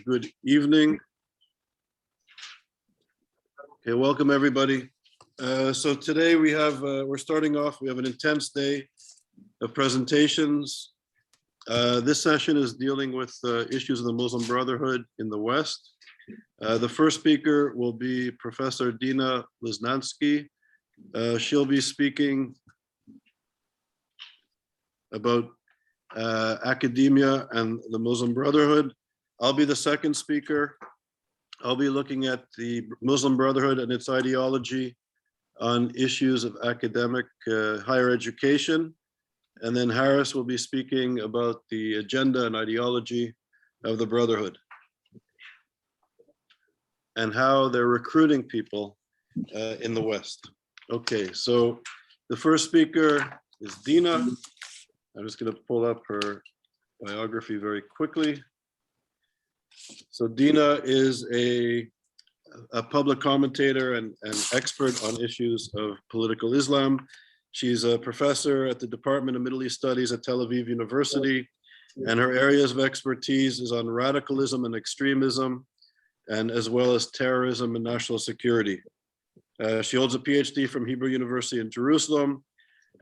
Good evening. Okay, welcome everybody. So today we're starting off, we have an intense day of presentations. This session is dealing with issues of the Muslim Brotherhood in the West. The first speaker will be Professor Dina Lisnyansky. She'll be speaking about academia and the Muslim Brotherhood. I'll be the second speaker. I'll be looking at the Muslim Brotherhood and its ideology on issues of academic higher education. And then Haras will be speaking about the agenda and ideology of the Brotherhood and how they're recruiting people in the West. Okay, so the first speaker is Dina. I'm just going to pull up her biography very quickly. So Dina is a public commentator and expert on issues of political Islam. She's a professor at the Department of Middle East Studies at Tel Aviv University, and her areas of expertise is on radicalism and extremism, and as well as terrorism and national security. She holds a PhD from Hebrew University in Jerusalem,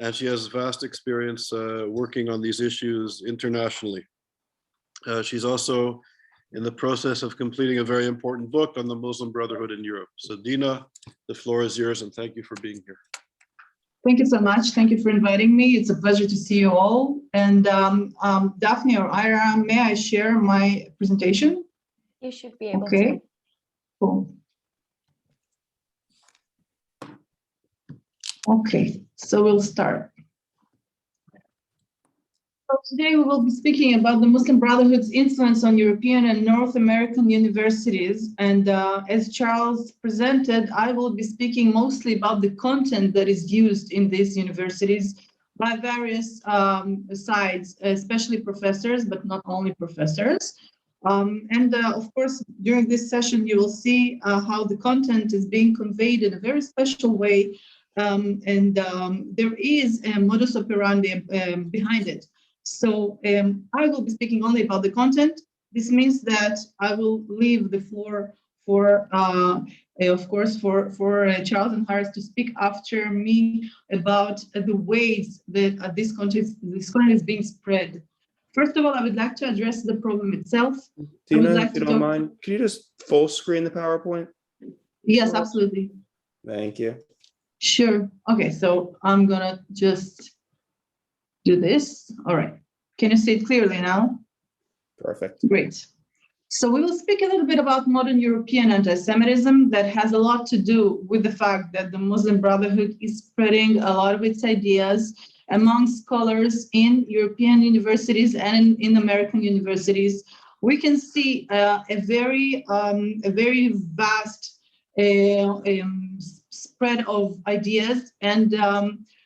and she has vast experience working on these issues internationally. She's also in the process of completing a very important book on the Muslim Brotherhood in Europe. So Dina, the floor is yours, and thank you for being here. Thank you so much. Thank you for inviting me. It's a pleasure to see you all. And Daphne or Ira, may I share my presentation? You should be able to. Cool. Okay, so we'll start. So today we will be speaking about the Muslim Brotherhood's influence on European and North American universities. And as Charles presented, I will be speaking mostly about the content that is used in these universities by various sides, especially professors, but not only professors. Of course, during this session, you will see how the content is being conveyed in a very special way. There is a modus operandi behind it. So I will be speaking only about the content. This means that I will leave the floor for, of course, for Charles and Haras to speak after me about the ways that this content is being spread. First of all, I would like to address the problem itself. Dina, if you don't mind, can you just full screen the PowerPoint? Yes, absolutely. Thank you. Sure. Okay, so I'm gonna just do this. All right. Can you see it clearly now? Perfect. Great. So we will speak a little bit about modern European anti-Semitism that has a lot to do with the fact that the Muslim Brotherhood is spreading a lot of its ideas among scholars in European universities and in American universities. We can see a very vast spread of ideas, and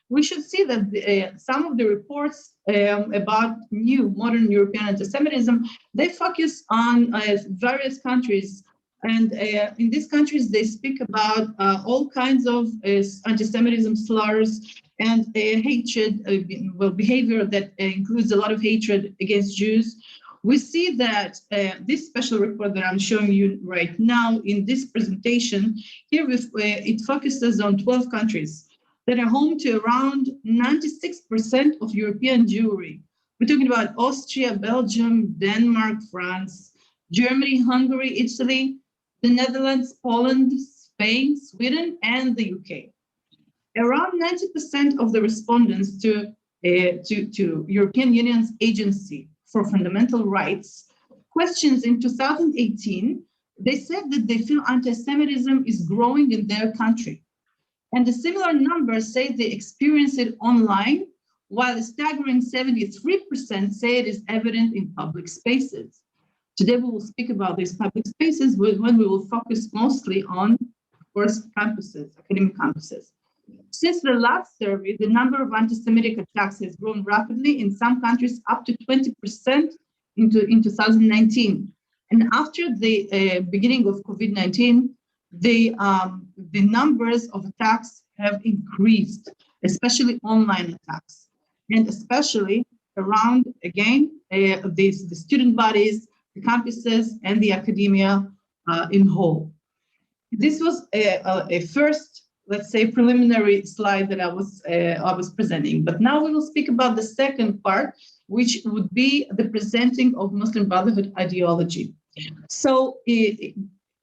we should see that some of the reports about new modern European anti-Semitism, they focus on various countries. And in these countries, they speak about all kinds of anti-Semitism slurs and hatred, behavior that includes a lot of hatred against Jews. We see that this special report that I'm showing you right now in this presentation, here it focuses on 12 countries that are home to around 96% of European Jewry. We're talking about Austria, Belgium, Denmark, France, Germany, Hungary, Italy, the Netherlands, Poland, Spain, Sweden, and the UK. Around 90% of the respondents to European Union's Agency for Fundamental Rights questions in 2018, they said that they feel anti-Semitism is growing in their country. And a similar number say they experience it online, while a staggering 73% say it is evident in public spaces. Today, we will speak about these public spaces when we will focus mostly on, of course, campuses, academic campuses. Since the last survey, the number of anti-Semitic attacks has grown rapidly in some countries up to 20% in 2019. And after the beginning of COVID-19, the numbers of attacks have increased, especially online attacks, and especially around, again, the student bodies, the campuses, and the academia in whole. This was a first, let's say, preliminary slide that I was presenting. But now we will speak about the second part, which would be the presenting of Muslim Brotherhood ideology. So,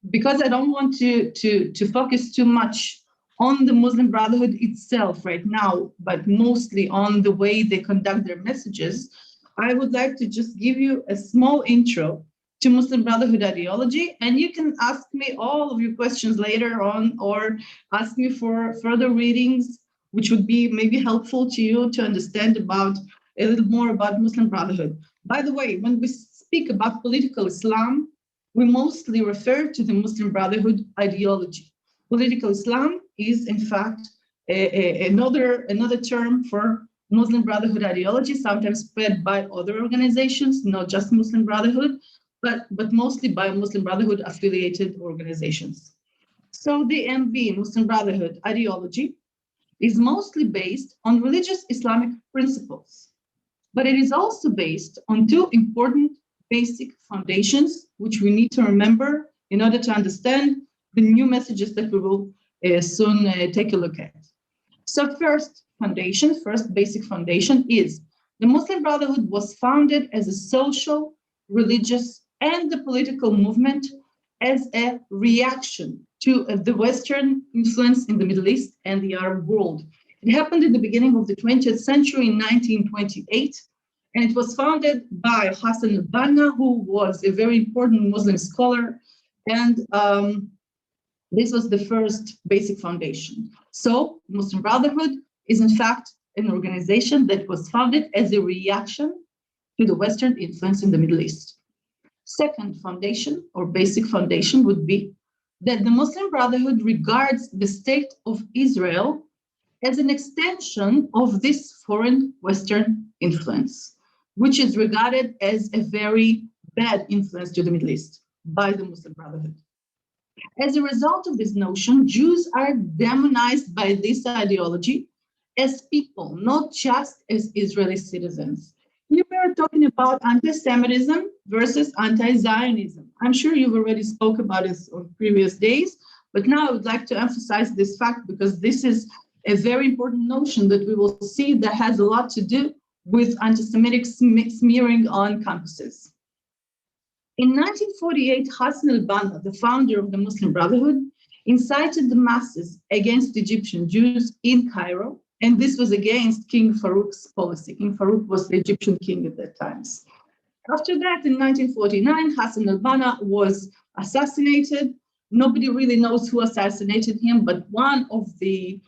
because I don't want to focus too much on the Muslim Brotherhood itself right now, but mostly on the way they conduct their messages, I would like to just give you a small intro to Muslim Brotherhood ideology, and you can ask me all of your questions later on, or ask me for further readings, which would be maybe helpful to you to understand about a little more about Muslim Brotherhood. By the way, when we speak about political Islam, we mostly refer to the Muslim Brotherhood ideology. Political Islam is, in fact, another term for Muslim Brotherhood ideology, sometimes spread by other organizations, not just Muslim Brotherhood, but mostly by Muslim Brotherhood affiliated organizations. So the MB, Muslim Brotherhood ideology, is mostly based on religious Islamic principles, but it is also based on two important basic foundations, which we need to remember in order to understand the new messages that we will soon take a look at. So first basic foundation is the Muslim Brotherhood was founded as a social, religious, and the political movement as a reaction to the Western influence in the Middle East and the Arab world. It happened in the beginning of the 20th century in 1928, and it was founded by Hassan al-Banna, who was a very important Muslim scholar, and this was the first basic foundation. So Muslim Brotherhood is in fact an organization that was founded as a reaction to the Western influence in the Middle East. Second foundation or basic foundation would be that the Muslim Brotherhood regards the state of Israel as an extension of this foreign Western influence, which is regarded as a very bad influence to the Middle East by the Muslim Brotherhood. As a result of this notion, Jews are demonized by this ideology as people, not just as Israeli citizens. Here we are talking about anti-Semitism versus anti-Zionism. I'm sure you've already spoke about this on previous days, but now I would like to emphasize this fact because this is a very important notion that we will see that has a lot to do with anti-Semitic smearing on campuses. In 1948, Hassan al-Banna, the founder of the Muslim Brotherhood, incited the masses against Egyptian Jews in Cairo, and this was against King Farouk's policy. King Farouk was the Egyptian king at that time. After that, in 1949, Hassan al-Banna was assassinated. Nobody really knows who assassinated him, but one of the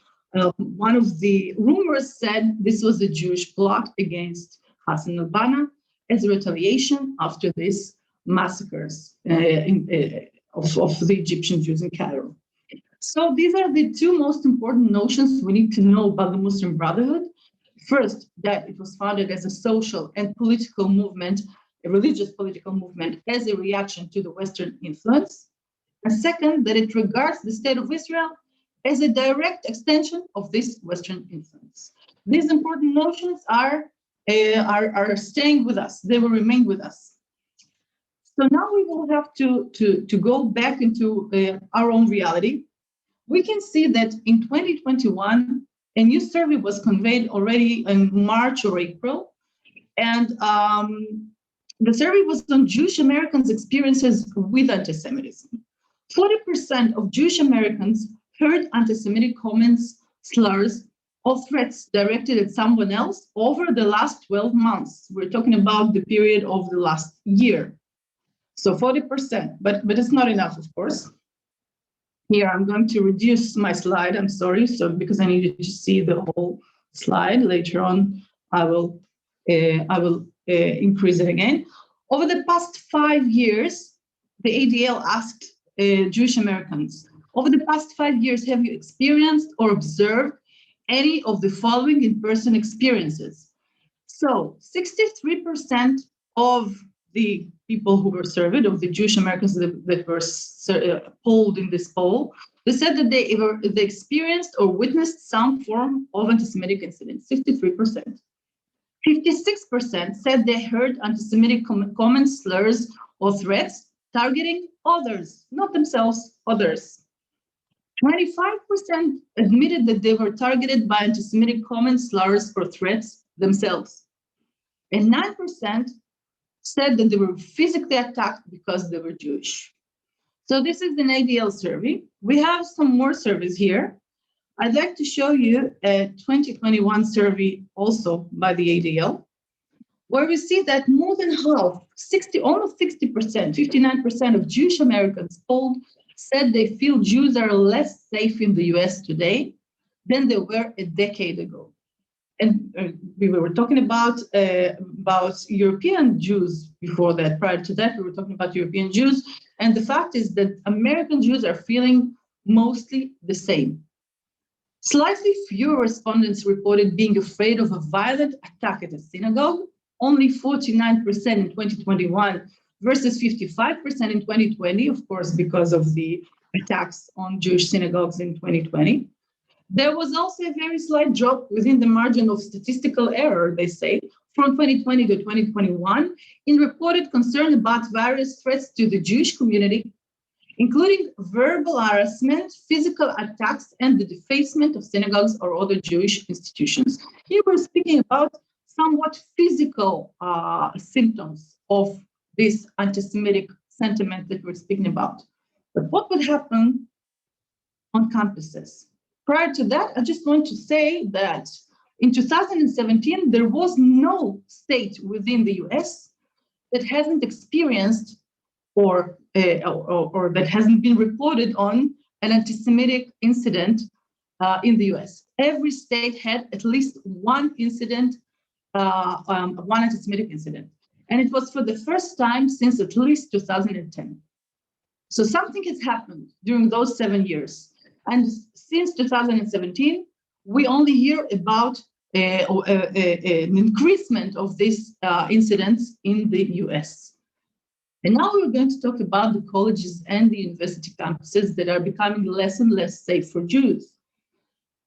rumors said this was a Jewish plot against Hassan al-Banna as a retaliation after this massacres of the Egyptian Jews in Cairo. So these are the two most important notions we need to know about the Muslim Brotherhood. First, that it was founded as a social and political movement, a religious political movement, as a reaction to the Western influence. And second, that it regards the state of Israel as a direct extension of this Western influence. These important notions are staying with us. They will remain with us. So now we will have to go back into our own reality. We can see that in 2021, a new survey was conveyed already in March or April. And the survey was on Jewish Americans' experiences with anti-Semitism. 40% of Jewish Americans heard anti-Semitic comments, slurs, or threats directed at someone else over the last 12 months. We're talking about the period of the last year. So 40%, but it's not enough, of course. Here, I'm going to reduce my slide, I'm sorry, because I needed to see the whole slide. Later on, I will increase it again. Over the past 5 years, the ADL asked Jewish Americans, over the past 5 years, have you experienced or observed any of the following in-person experiences? So 63% of the people who were surveyed, of the Jewish Americans that were polled in this poll, they said that they experienced or witnessed some form of anti-Semitic incident, 63%. 56% said they heard anti-Semitic comments, slurs, or threats targeting others, not themselves, others. 25% admitted that they were targeted by anti-Semitic comments, slurs, or threats themselves. And 9% said that they were physically attacked because they were Jewish. So this is an ADL survey. We have some more surveys here. I'd like to show you a 2021 survey also by the ADL, where we see that more than half, almost 60%, 59% of Jewish Americans polled said they feel Jews are less safe in the US today than they were a decade ago. And we were talking about European Jews before that. Prior to that, we were talking about European Jews. And the fact is that American Jews are feeling mostly the same. Slightly fewer respondents reported being afraid of a violent attack at a synagogue, only 49% in 2021 versus 55% in 2020, of course, because of the attacks on Jewish synagogues in 2020. There was also a very slight drop within the margin of statistical error, they say, from 2020 to 2021 in reported concern about various threats to the Jewish community, including verbal harassment, physical attacks, and the defacement of synagogues or other Jewish institutions. Here we're speaking about somewhat physical symptoms of this anti-Semitic sentiment that we're speaking about. But what would happen on campuses? Prior to that, I just want to say that in 2017, there was no state within the US that hasn't experienced or that hasn't been reported on an anti-Semitic incident in the US. Every state had at least one incident, one anti-Semitic incident. And it was for the first time since at least 2010. So something has happened during those 7 years. And since 2017, we only hear about an increasement of these incidents in the US. And now we're going to talk about the colleges and the university campuses that are becoming less and less safe for Jews.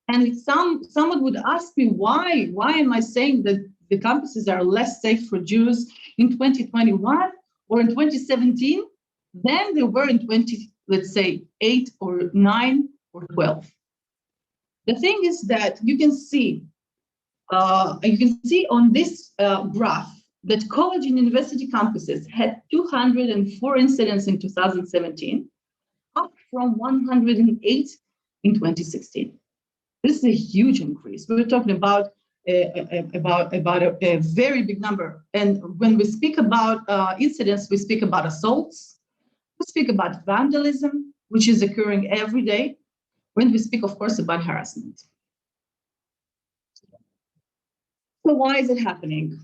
And someone would ask me, why am I saying that the campuses are less safe for Jews in 2021 or in 2017 than they were in 8 or 9 or 12? The thing is that you can see on this graph that college and university campuses had 204 incidents in 2017, up from 108 in 2016. This is a huge increase. We're talking about a very big number. And when we speak about incidents, we speak about assaults, we speak about vandalism, which is occurring every day, when we speak, of course, about harassment. So why is it happening?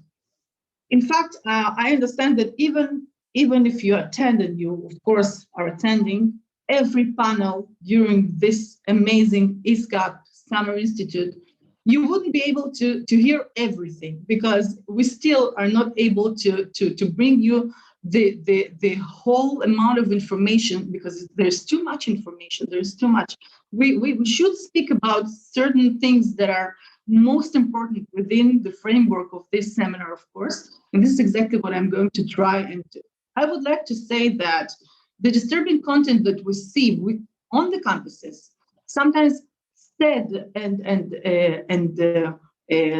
In fact, I understand that even if you attend, and you, of course, are attending every panel during this amazing ISGAP Summer Institute, you wouldn't be able to hear everything, because we still are not able to bring you the whole amount of information, because there's too much information, there's too much. We should speak about certain things that are most important within the framework of this seminar, of course, and this is exactly what I'm going to try and do. I would like to say that the disturbing content that we see on the campuses, sometimes said and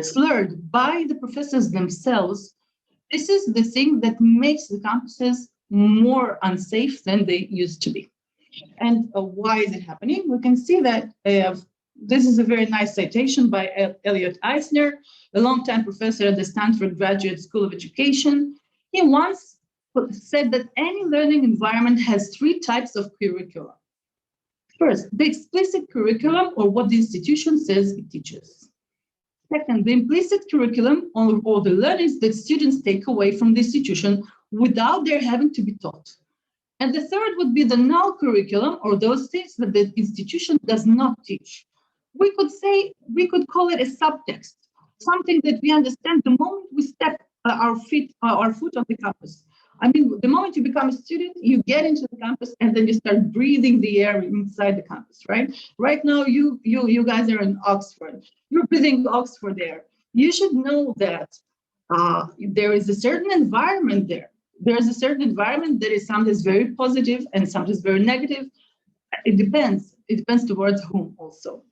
slurred by the professors themselves, this is the thing that makes the campuses more unsafe than they used to be. And why is it happening? We can see that this is a very nice citation by Elliot Eisner, a longtime professor at the Stanford Graduate School of Education. He once said that any learning environment has 3 types of curriculum. First, the explicit curriculum, or what the institution says it teaches. Second, the implicit curriculum, or the learnings that students take away from the institution without their having to be taught. And the third would be the null curriculum, or those things that the institution does not teach. We could call it a subtext, something that we understand the moment we step our foot on the campus. I mean, the moment you become a student, you get into the campus and then you start breathing the air inside the campus, right? Right now, you guys are in Oxford. You're breathing Oxford air. You should know that there is a certain environment there there's a certain environment that is sometimes very positive and sometimes very negative. It depends. It depends towards whom also.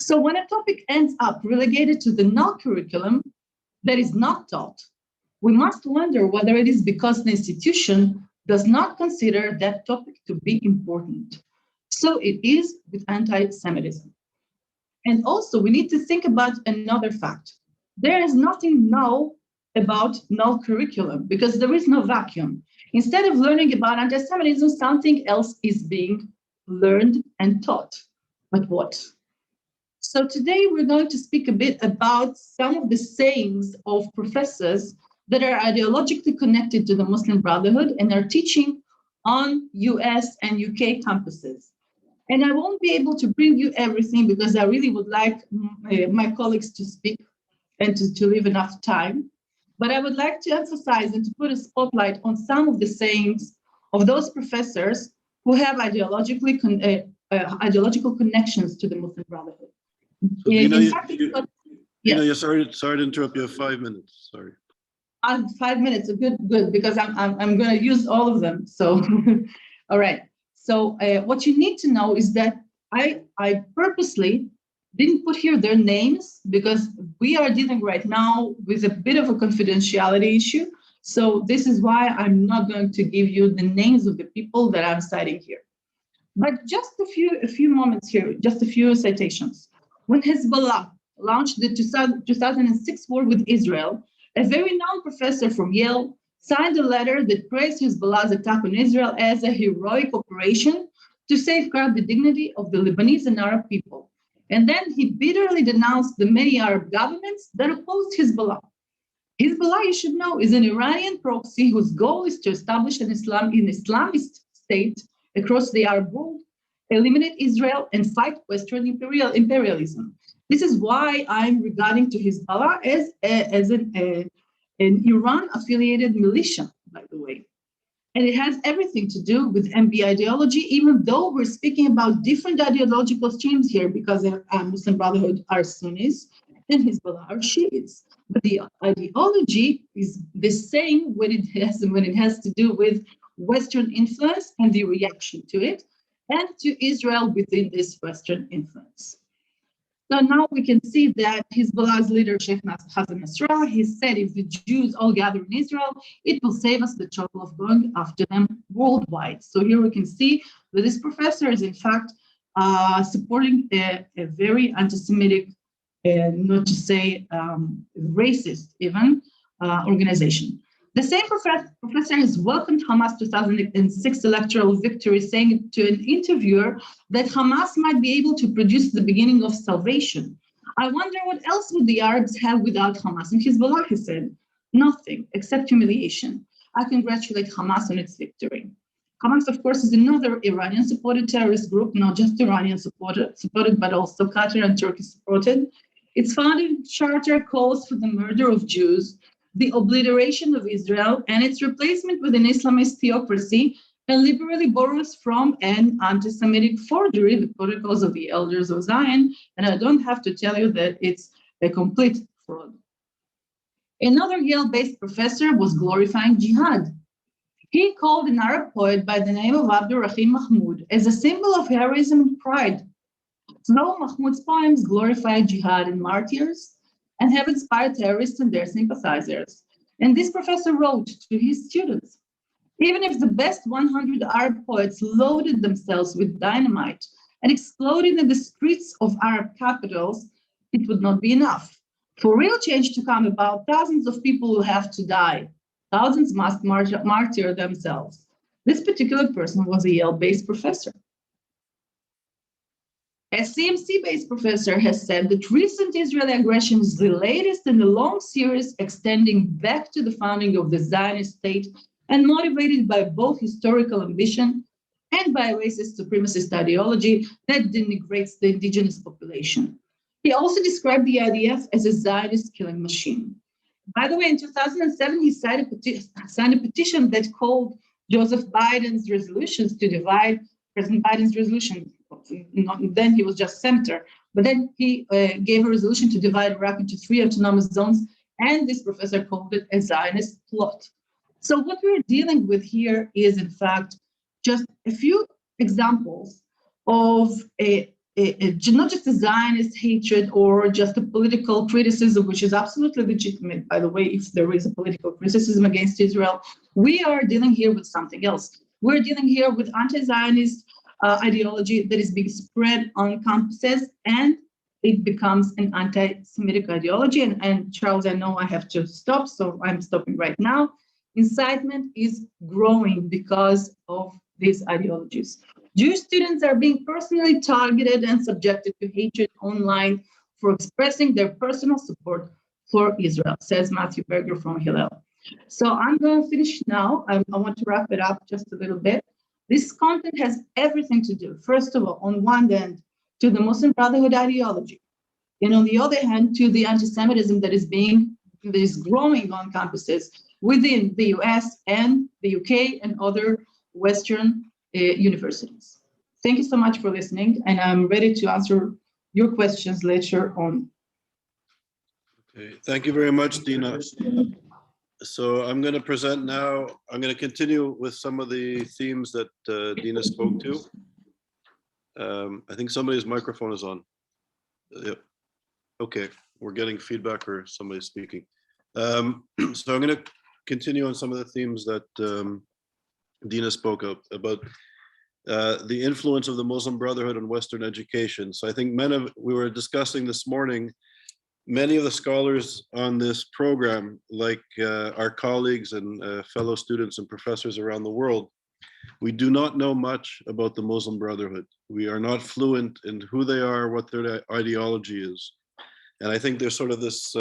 So when a topic ends up relegated to the null curriculum that is not taught, we must wonder whether it is because the institution does not consider that topic to be important. So it is with anti-Semitism. And also we need to think about another fact. There is nothing null about null curriculum because there is no vacuum. Instead of learning about anti-Semitism, something else is being learned and taught. But what? So today we're going to speak a bit about some of the sayings of professors that are ideologically connected to the Muslim Brotherhood and are teaching on US and UK campuses. And I won't be able to bring you everything because I really would like my colleagues to speak and to leave enough time. But I would like to emphasize and to put a spotlight on some of the sayings of those professors who have ideological connections to the Muslim Brotherhood. So Dina, Yes. sorry to interrupt. You have 5 minutes. Sorry. 5 minutes, good, because I'm going to use all of them. So, all right. So what you need to know is that I purposely didn't put here their names because we are dealing right now with a bit of a confidentiality issue. So this is why I'm not going to give you the names of the people that I'm citing here. But just a few moments here, just a few citations. When Hezbollah launched the 2006 war with Israel, a very known professor from Yale signed a letter that praised Hezbollah's attack on Israel as a heroic operation to safeguard the dignity of the Lebanese and Arab people. And then he bitterly denounced the many Arab governments that opposed Hezbollah. Hezbollah, you should know, is an Iranian proxy whose goal is to establish an Islamist state across the Arab world, eliminate Israel, and fight Western imperialism. This is why I'm regarding to Hezbollah as an Iran-affiliated militia, by the way. And it has everything to do with MB ideology, even though we're speaking about different ideological streams here, because Muslim Brotherhood are Sunnis and Hezbollah are Shiites. But the ideology is the same when it has to do with Western influence and the reaction to it, and to Israel within this Western influence. So now we can see that Hezbollah's leader, Sheikh Hassan Nasrallah, he said, if the Jews all gather in Israel, it will save us the trouble of going after them worldwide. So here we can see that this professor is in fact supporting a very anti-Semitic, not to say racist even, organization. The same professor has welcomed Hamas' 2006 electoral victory, saying to an interviewer that Hamas might be able to produce the beginning of salvation. I wonder what else would the Arabs have without Hamas? And Hezbollah has said, nothing except humiliation. I congratulate Hamas on its victory. Hamas, of course, is another Iranian-supported terrorist group, not just Iranian-supported, but also Qatar and Turkey-supported. Its founding charter calls for the murder of Jews, the obliteration of Israel, and its replacement with an Islamist theocracy, and liberally borrows from an anti-Semitic forgery, the Protocols of the Elders of Zion, and I don't have to tell you that it's a complete fraud. Another Yale-based professor was glorifying jihad. He called an Arab poet by the name of Abdur Rahim Mahmoud as a symbol of heroism and pride. Though Mahmoud's poems glorify jihad and martyrs, and have inspired terrorists and their sympathizers. And this professor wrote to his students, even if the best 100 Arab poets loaded themselves with dynamite and exploded in the streets of Arab capitals, it would not be enough. For real change to come about, thousands of people will have to die. Thousands must martyr themselves. This particular person was a Yale-based professor. A CMC-based professor has said that recent Israeli aggression is the latest in a long series extending back to the founding of the Zionist state and motivated by both historical ambition and by a racist supremacist ideology that denigrates the indigenous population. He also described the IDF as a Zionist killing machine. By the way, in 2007, he signed a petition that called Joseph Biden's resolutions to divide President Biden's resolution. Then he was just senator, but then he gave a resolution to divide Iraq into 3 autonomous zones, and this professor called it a Zionist plot. So what we're dealing with here is, in fact, just a few examples of not just a Zionist hatred or just a political criticism, which is absolutely legitimate, by the way, if there is a political criticism against Israel. We are dealing here with something else. We're dealing here with anti-Zionist ideology that is being spread on campuses, and it becomes an anti-Semitic ideology. And Charles, I know I have to stop, so I'm stopping right now. Incitement is growing because of these ideologies. Jewish students are being personally targeted and subjected to hatred online for expressing their personal support for Israel, says Matthew Berger from Hillel. So I'm going to finish now. I want to wrap it up just a little bit. This content has everything to do, first of all, on one hand, to the Muslim Brotherhood ideology, and on the other hand, to the anti-Semitism that is growing on campuses within the US and the UK and other Western universities. Thank you so much for listening, and I'm ready to answer your questions later on. Okay, thank you very much, Dina. So I'm going to present now, I'm going to continue with some of the themes that Dina spoke to. I think somebody's microphone is on. Yep. Okay, we're getting feedback or somebody's speaking. So I'm going to continue on some of the themes that Dina spoke about the influence of the Muslim Brotherhood on Western education. So I think we were discussing this morning, many of the scholars on this program, like our colleagues and fellow students and professors around the world, we do not know much about the Muslim Brotherhood. We are not fluent in who they are, what their ideology is. And I think there's sort of this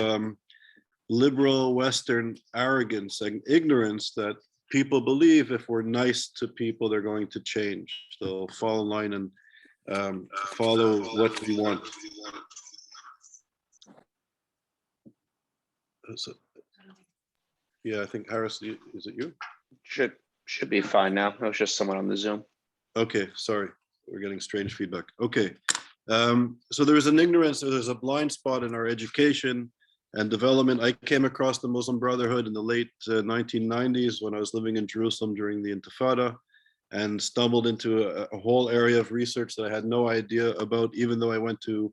liberal Western arrogance and ignorance that people believe if we're nice to people, they're going to change. They'll fall in line and follow what we want. Yeah, I think Haras, is it you? Should be fine now. It was just someone on the Zoom. Okay, sorry. We're getting strange feedback. Okay. So there is an ignorance, there's a blind spot in our education and development. I came across the Muslim Brotherhood in the late 1990s when I was living in Jerusalem during the Intifada, and stumbled into a whole area of research that I had no idea about, even though I went to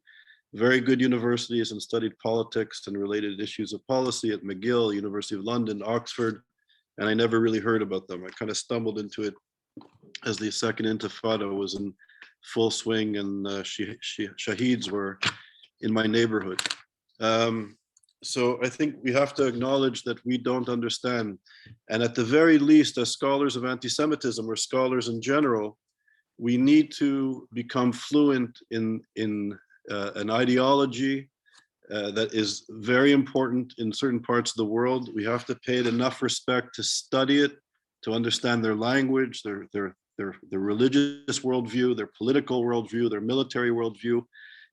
very good universities and studied politics and related issues of policy at McGill, University of London, Oxford, and I never really heard about them. I kind of stumbled into it as the second Intifada was in full swing and shaheeds were in my neighborhood. So I think we have to acknowledge that we don't understand. And at the very least, as scholars of anti-Semitism or scholars in general, we need to become fluent in an ideology that is very important in certain parts of the world. We have to pay it enough respect to study it, to understand their language, their religious worldview, their political worldview, their military worldview.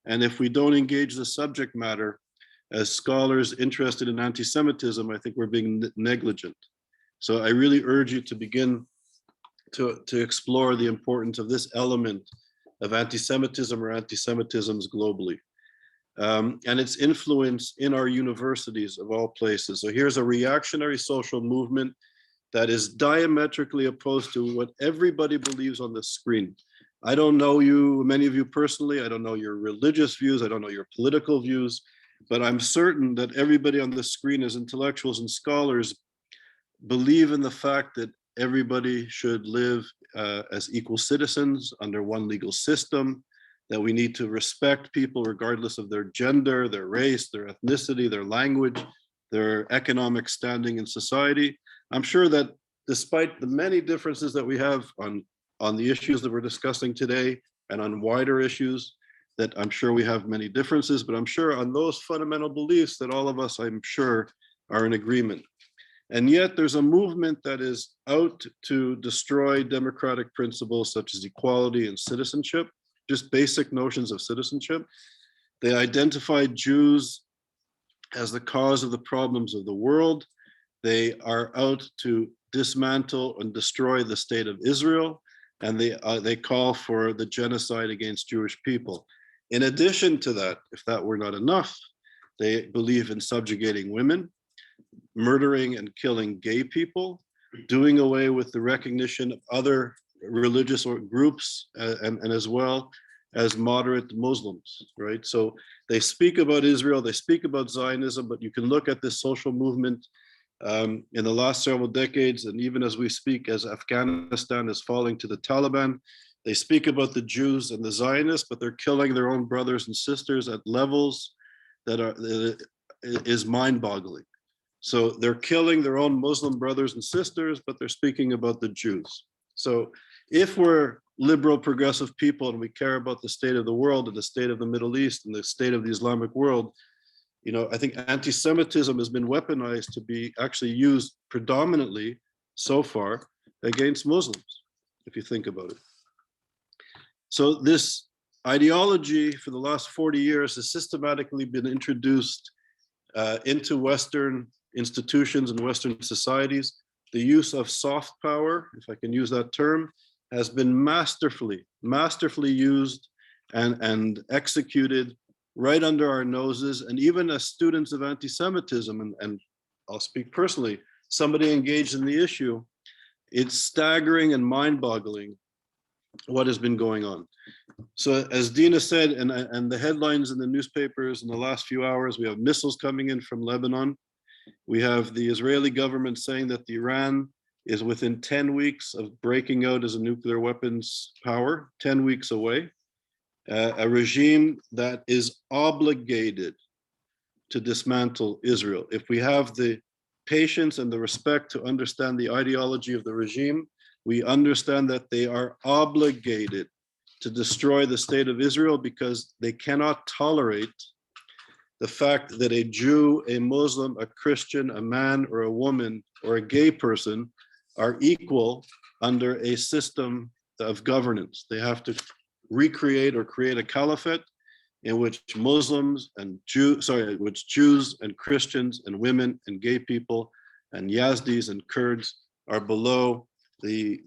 And if we don't engage the subject matter as scholars interested in anti-Semitism, I think we're being negligent. So I really urge you to begin to explore the importance of this element of anti-Semitism or anti-Semitisms globally, and its influence in our universities of all places. So here's a reactionary social movement that is diametrically opposed to what everybody believes on the screen. I don't know you, many of you personally, I don't know your religious views, I don't know your political views, but I'm certain that everybody on the screen as intellectuals and scholars believe in the fact that everybody should live as equal citizens under one legal system, that we need to respect people regardless of their gender, their race, their ethnicity, their language, their economic standing in society. I'm sure that despite the many differences that we have on the issues that we're discussing today and on wider issues, that I'm sure we have many differences, but I'm sure on those fundamental beliefs that all of us, I'm sure, are in agreement. And yet there's a movement that is out to destroy democratic principles such as equality and citizenship, just basic notions of citizenship. They identify Jews as the cause of the problems of the world. They are out to dismantle and destroy the state of Israel, and they call for the genocide against Jewish people. In addition to that, if that were not enough, they believe in subjugating women, murdering and killing gay people, doing away with the recognition of other religious or groups and as well as moderate Muslims, right? So they speak about Israel, they speak about Zionism, but you can look at this social movement in the last several decades, and even as we speak, as Afghanistan is falling to the Taliban, they speak about the Jews and the Zionists, but they're killing their own brothers and sisters at levels that is mind-boggling. So they're killing their own Muslim brothers and sisters, but they're speaking about the Jews. So if we're liberal progressive people and we care about the state of the world and the state of the Middle East and the state of the Islamic world, you know, I think anti-Semitism has been weaponized to be actually used predominantly so far against Muslims, if you think about it. So this ideology for the last 40 years has systematically been introduced into Western institutions and Western societies. The use of soft power, if I can use that term, has been masterfully used and executed right under our noses. And even as students of anti-Semitism, and I'll speak personally, somebody engaged in the issue, it's staggering and mind-boggling what has been going on. So as Dina said, and the headlines in the newspapers in the last few hours, we have missiles coming in from Lebanon. We have the Israeli government saying that Iran is within 10 weeks of breaking out as a nuclear weapons power, 10 weeks away. A regime that is obligated to dismantle Israel. If we have the patience and the respect to understand the ideology of the regime, we understand that they are obligated to destroy the state of Israel because they cannot tolerate the fact that a Jew, a Muslim, a Christian, a man or a woman or a gay person are equal under a system of governance. They have to recreate or create a caliphate in which Muslims and Jews and Christians and women and gay people and Yazdis and Kurds are below the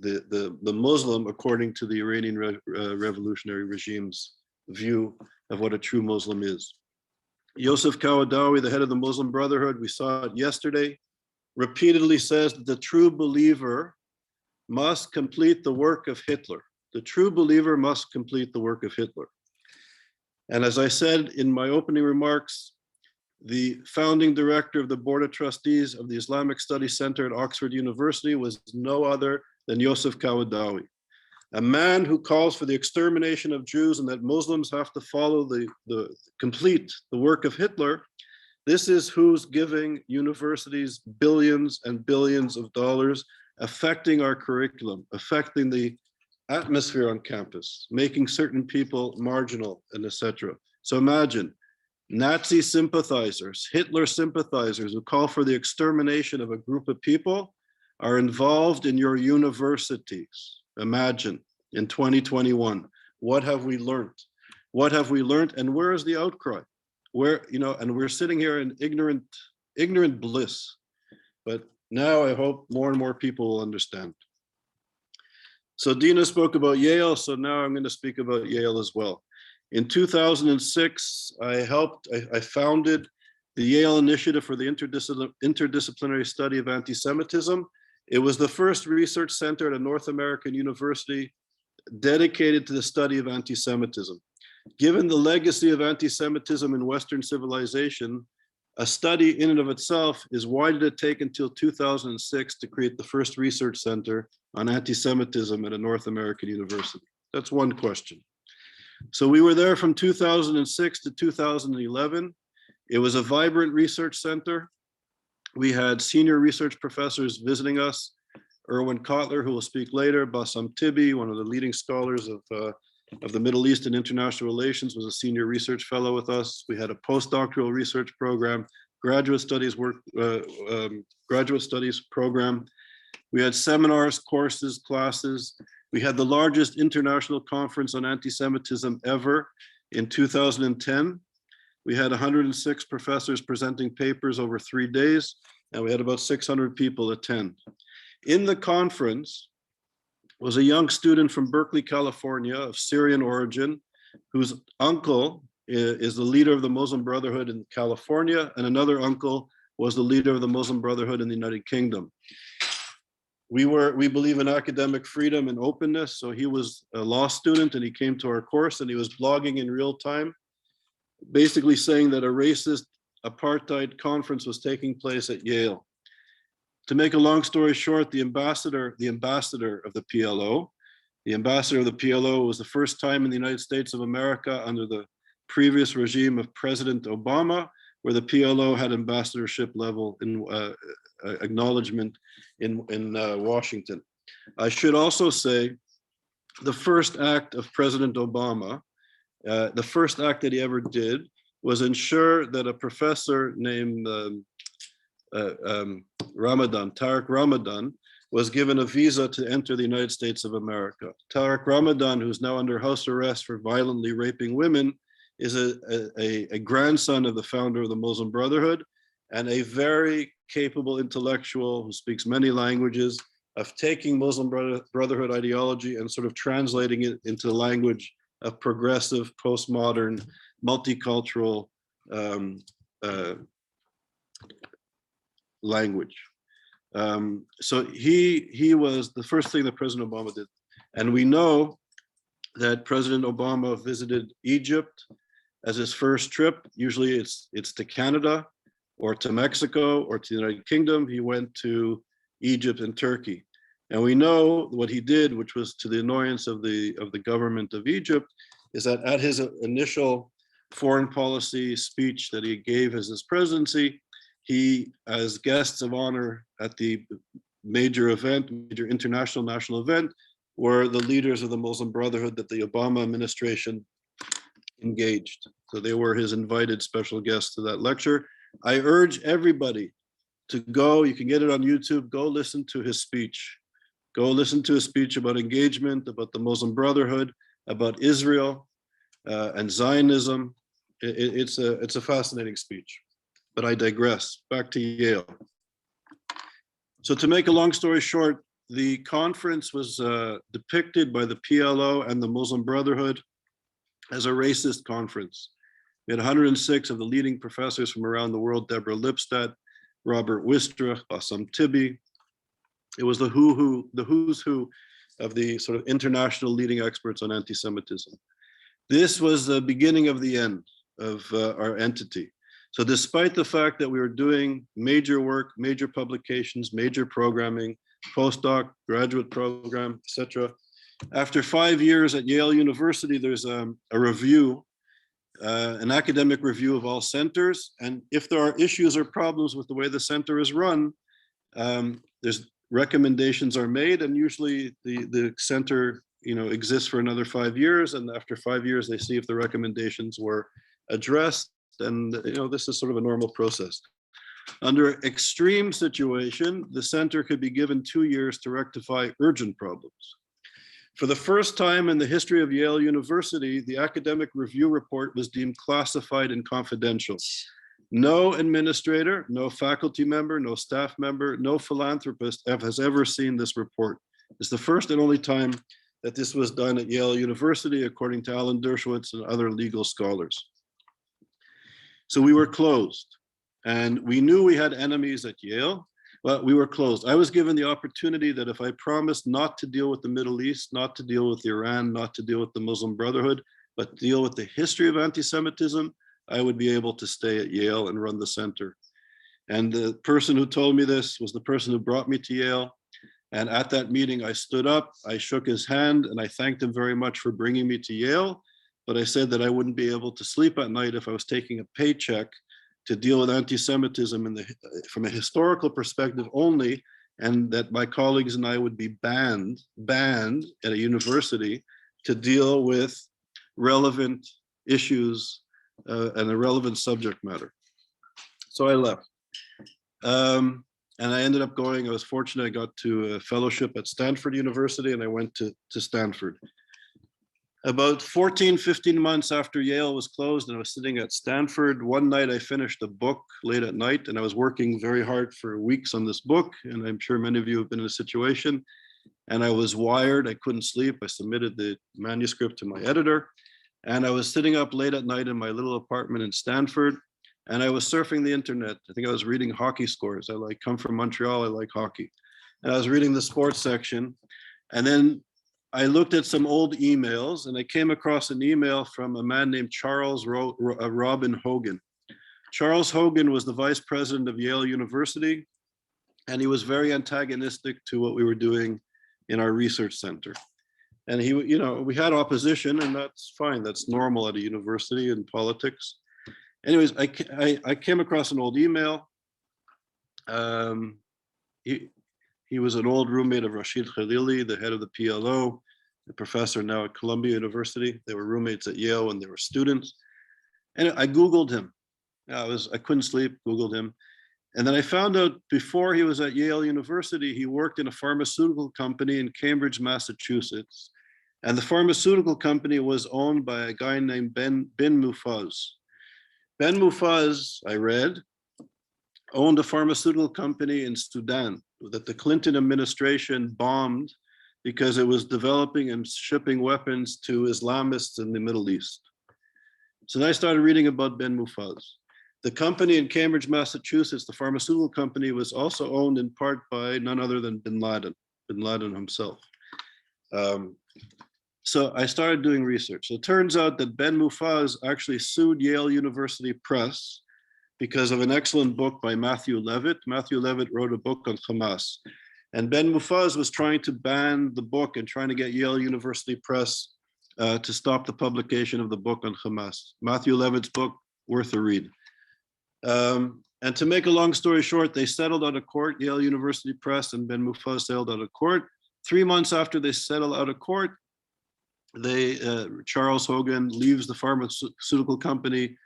Muslim, according to the Iranian revolutionary regime's view of what a true Muslim is. Yosef Kawadawi, the head of the Muslim Brotherhood, we saw it yesterday, repeatedly says that the true believer must complete the work of Hitler. The true believer must complete the work of Hitler. And as I said in my opening remarks, the founding director of the Board of Trustees of the Islamic Studies Center at Oxford University was no other than Yosef Kawadawi, a man who calls for the extermination of Jews and that Muslims have to follow complete the work of Hitler. This is who's giving universities billions and billions of dollars, affecting our curriculum, affecting the atmosphere on campus, making certain people marginal, and etc. So imagine Nazi sympathizers, Hitler sympathizers who call for the extermination of a group of people are involved in your universities. Imagine in 2021, what have we learned? What have we learned, and where is the outcry? Where, you know, and we're sitting here in ignorant bliss, but now I hope more and more people will understand. So Dina spoke about Yale, so now I'm going to speak about Yale as well. In 2006, I founded the Yale Initiative for the Interdisciplinary Study of Anti-Semitism. It was the first research center at a North American university dedicated to the study of anti-Semitism. Given the legacy of anti-Semitism in Western civilization, a study in and of itself is why did it take until 2006 to create the first research center on anti-Semitism at a North American university? That's one question. So we were there from 2006 to 2011. It was a vibrant research center. We had senior research professors visiting us, Erwin Kotler, who will speak later, Bassam Tibi, one of the leading scholars of the Middle East and international relations, was a senior research fellow with us. We had a postdoctoral research program, graduate studies program. We had seminars, courses, classes. We had the largest international conference on anti-Semitism ever in 2010. We had 106 professors presenting papers over 3 days, and we had about 600 people attend. In the conference was a young student from Berkeley, California, of Syrian origin, whose uncle is the leader of the Muslim Brotherhood in California, and another uncle was the leader of the Muslim Brotherhood in the United Kingdom. we believe in academic freedom and openness. So he was a law student and he came to our course and he was blogging in real time, basically saying that a racist apartheid conference was taking place at Yale. To make a long story short, the ambassador of the PLO, was the first time in the United States of America under the previous regime of President Obama, where the PLO had ambassadorship level in acknowledgement in Washington. I should also say the first act of President Obama, the first act that he ever did was ensure that a professor named Tariq Ramadan, was given a visa to enter the United States of America. Tariq Ramadan, who's now under house arrest for violently raping women, is a grandson of the founder of the Muslim Brotherhood and a very capable intellectual who speaks many languages, of taking Muslim Brotherhood ideology and sort of translating it into the language of progressive, postmodern, multicultural language. So he was the first thing that President Obama did. And we know that President Obama visited Egypt as his first trip. Usually it's to Canada or to Mexico or to the United Kingdom. He went to Egypt and Turkey. And we know what he did, which was to the annoyance of the government of Egypt, is that at his initial foreign policy speech that he gave as his presidency, he, as guests of honor at the major international national event, were the leaders of the Muslim Brotherhood that the Obama administration engaged. So they were his invited special guests to that lecture. I urge everybody to go, you can get it on YouTube, go listen to his speech. Go listen to his speech about engagement, about the Muslim Brotherhood, about Israel and Zionism. It's a fascinating speech, but I digress. Back to Yale. So to make a long story short, the conference was depicted by the PLO and the Muslim Brotherhood as a racist conference. We had 106 of the leading professors from around the world: Deborah Lipstadt, Robert Wistrach, Bassam Tibi. It was the who's who of the sort of international leading experts on anti-Semitism. This was the beginning of the end of our entity. So despite the fact that we were doing major work, major publications, major programming, postdoc, graduate program, etc., after 5 years at Yale University, there's a review, an academic review of all centers. And if there are issues or problems with the way the center is run, there's recommendations are made, and usually the center exists for another 5 years, and after 5 years they see if the recommendations were addressed, and this is sort of a normal process. Under extreme situation, the center could be given 2 years to rectify urgent problems. For the first time in the history of Yale University, the academic review report was deemed classified and confidential. No administrator, no faculty member, no staff member, no philanthropist has ever seen this report. It's the first and only time that this was done at Yale University, according to Alan Dershowitz and other legal scholars. So we were closed, and we knew we had enemies at Yale, but we were closed. I was given the opportunity that if I promised not to deal with the Middle East, not to deal with Iran, not to deal with the Muslim Brotherhood, but deal with the history of anti-Semitism, I would be able to stay at Yale and run the center. And the person who told me this was the person who brought me to Yale. And at that meeting, I stood up, I shook his hand, and I thanked him very much for bringing me to Yale. But I said that I wouldn't be able to sleep at night if I was taking a paycheck to deal with anti-Semitism from a historical perspective only, and that my colleagues and I would be banned at a university to deal with relevant issues and a relevant subject matter. So I left. And I ended up going, I was fortunate, I got to a fellowship at Stanford University, and I went to Stanford. About 14, 15 months after Yale was closed and I was sitting at Stanford, one night I finished a book late at night, and I was working very hard for weeks on this book, and I'm sure many of you have been in a situation, and I was wired, I couldn't sleep. I submitted the manuscript to my editor, and I was sitting up late at night in my little apartment in Stanford, and I was surfing the internet. I think I was reading hockey scores. I come from Montreal, I like hockey. and I was reading the sports section. And then I looked at some old emails, and I came across an email from a man named Charles Robin Hogan. Charles Hogan was the vice president of Yale University, and he was very antagonistic to what we were doing in our research center. And he, you know, we had opposition, and that's fine. That's normal at a university in politics. Anyways, I came across an old email. He was an old roommate of Rashid Khalili, the head of the PLO, the professor now at Columbia University. They were roommates at Yale when they were students. And I Googled him. I couldn't sleep, Googled him. And then I found out before he was at Yale University, he worked in a pharmaceutical company in Cambridge, Massachusetts. And the pharmaceutical company was owned by a guy named Ben Mufaz. Ben Mufaz, I read, owned a pharmaceutical company in Sudan that the Clinton administration bombed because it was developing and shipping weapons to Islamists in the Middle East. So then I started reading about Ben Mufaz. The company in Cambridge, Massachusetts, the pharmaceutical company, was also owned in part by none other than bin Laden himself. So I started doing research. So it turns out that Ben Mufaz actually sued Yale University Press because of an excellent book by Matthew Levitt. Matthew Levitt wrote a book on Hamas. And Ben Mufaz was trying to ban the book and trying to get Yale University Press to stop the publication of the book on Hamas. Matthew Levitt's book, worth a read. And to make a long story short, they settled out of court, Yale University Press and Ben Mufaz settled out of court. 3 months after they settled out of court, Charles Hogan leaves the pharmaceutical company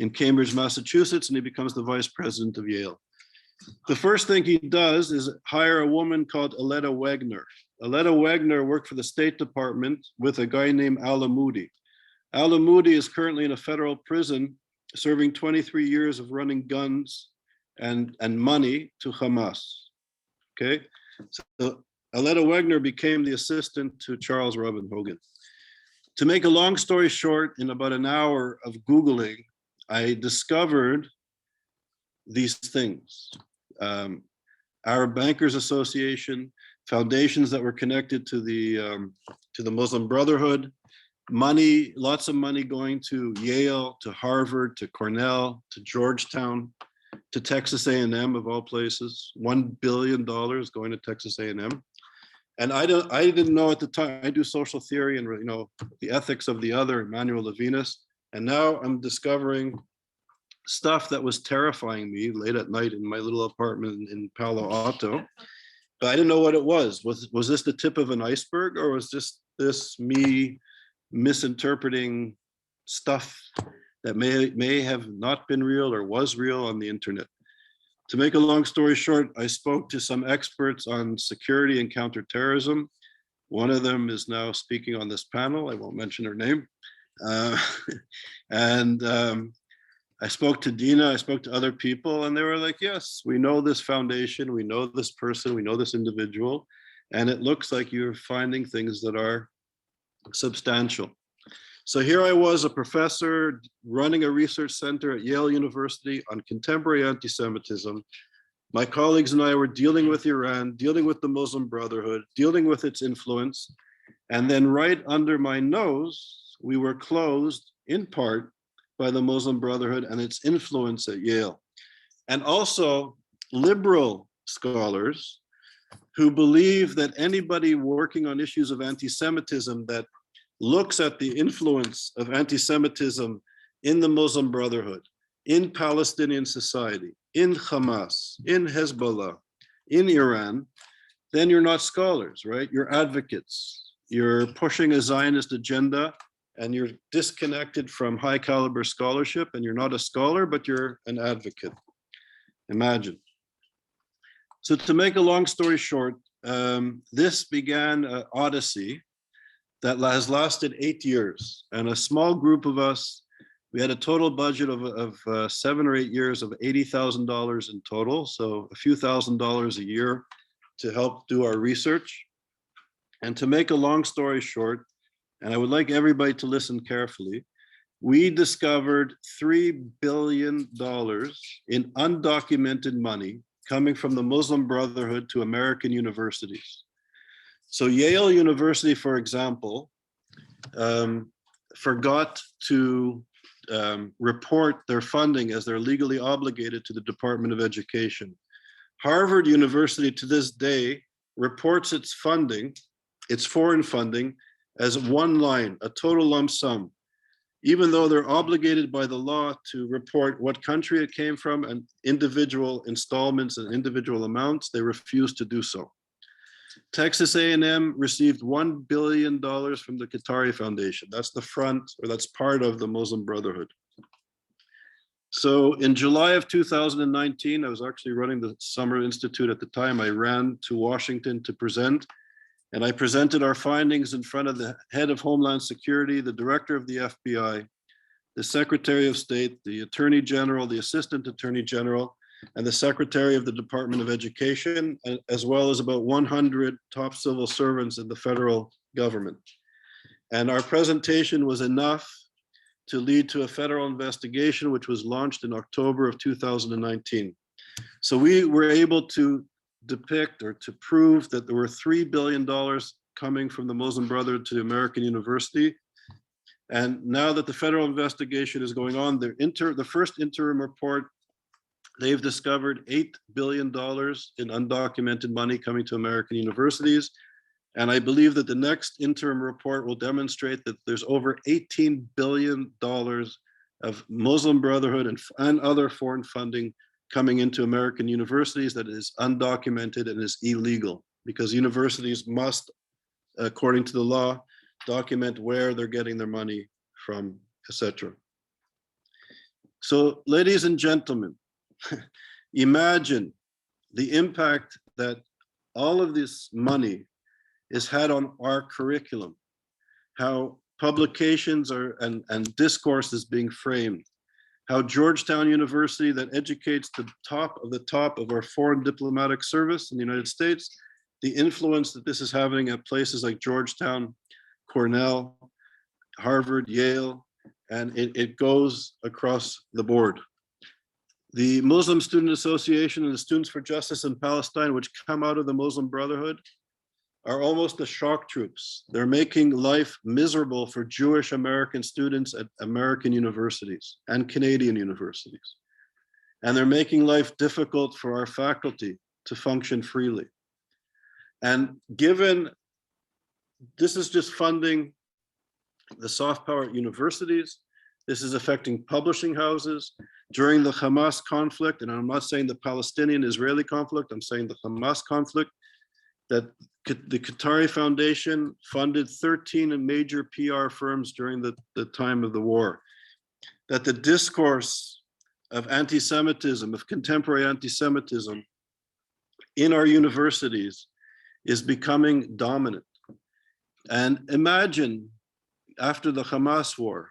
in Cambridge, Massachusetts, and he becomes the vice president of Yale. The first thing he does is hire a woman called Aletta Wagner. Aletta Wagner worked for the State Department with a guy named Alamoudi. Alamoudi is currently in a federal prison serving 23 years of running guns and money to Hamas. Okay, so Aletta Wagner became the assistant to Charles Robin Hogan. To make a long story short, in about an hour of Googling, I discovered these things. Arab Bankers Association, foundations that were connected to the Muslim Brotherhood, money, lots of money going to Yale, to Harvard, to Cornell, to Georgetown, to Texas A&M of all places. $1 billion going to Texas A&M. And I didn't know at the time. I do social theory and the ethics of the other, Emmanuel Levinas. And now I'm discovering stuff that was terrifying me late at night in my little apartment in Palo Alto. But I didn't know what it was. Was this the tip of an iceberg, or was this me misinterpreting stuff that may have not been real or was real on the internet? To make a long story short, I spoke to some experts on security and counterterrorism. One of them is now speaking on this panel. I won't mention her name. I spoke to Dina, I spoke to other people, and they were like, yes, we know this foundation, we know this person, we know this individual, and it looks like you're finding things that are substantial. So here I was, a professor running a research center at Yale University on contemporary anti-Semitism. My colleagues and I were dealing with Iran, dealing with the Muslim Brotherhood, dealing with its influence. And then right under my nose, we were closed in part by the Muslim Brotherhood and its influence at Yale. And also liberal scholars who believe that anybody working on issues of anti-Semitism that looks at the influence of anti-Semitism in the Muslim Brotherhood, in Palestinian society, in Hamas, in Hezbollah, in Iran, then you're not scholars, right? You're advocates. You're pushing a Zionist agenda, and you're disconnected from high caliber scholarship, and you're not a scholar, but you're an advocate. Imagine. So to make a long story short, this began an odyssey that has lasted 8 years. And a small group of us, we had a total budget of 7 or 8 years of $80,000 in total. So a few $1,000s a year to help do our research. And to make a long story short, and I would like everybody to listen carefully, we discovered $3 billion in undocumented money coming from the Muslim Brotherhood to American universities. So Yale University, for example, forgot to report their funding as they're legally obligated to the Department of Education. Harvard University to this day reports its funding, its foreign funding, as one line, a total lump sum, even though they're obligated by the law to report what country it came from and individual installments and individual amounts, they refuse to do so. Texas A&M received $1 billion from the Qatari Foundation. That's the front, or that's part of the Muslim Brotherhood. So in July of 2019, I was actually running the Summer Institute at the time. I ran to Washington to present, and I presented our findings in front of the head of Homeland Security, the director of the FBI, the Secretary of State, the Attorney General, the Assistant Attorney General, and the Secretary of the Department of Education, as well as about 100 top civil servants in the federal government. And our presentation was enough to lead to a federal investigation, which was launched in October of 2019. So we were able to depict or to prove that there were $3 billion coming from the Muslim Brotherhood to the American University. And now that the federal investigation is going on, the first interim report, they've discovered $8 billion in undocumented money coming to American universities. And I believe that the next interim report will demonstrate that there's over $18 billion of Muslim Brotherhood and other foreign funding coming into American universities that is undocumented and is illegal, because universities must, according to the law, document where they're getting their money from, etc. So, ladies and gentlemen, imagine the impact that all of this money is had on our curriculum, how publications are and discourse is being framed, how Georgetown University, that educates the top of our foreign diplomatic service in the United States, the influence that this is having at places like Georgetown, Cornell, Harvard, Yale, and it goes across the board. The Muslim Student Association and the Students for Justice in Palestine, which come out of the Muslim Brotherhood, are almost the shock troops. They're making life miserable for Jewish American students at American universities and Canadian universities. And they're making life difficult for our faculty to function freely. And given, this is just funding the soft power at universities, this is affecting publishing houses. During the Hamas conflict, and I'm not saying the Palestinian-Israeli conflict, I'm saying the Hamas conflict, that the Qatari Foundation funded 13 major PR firms during the time of the war. That the discourse of anti-Semitism, of contemporary anti-Semitism in our universities is becoming dominant. And imagine after the Hamas war,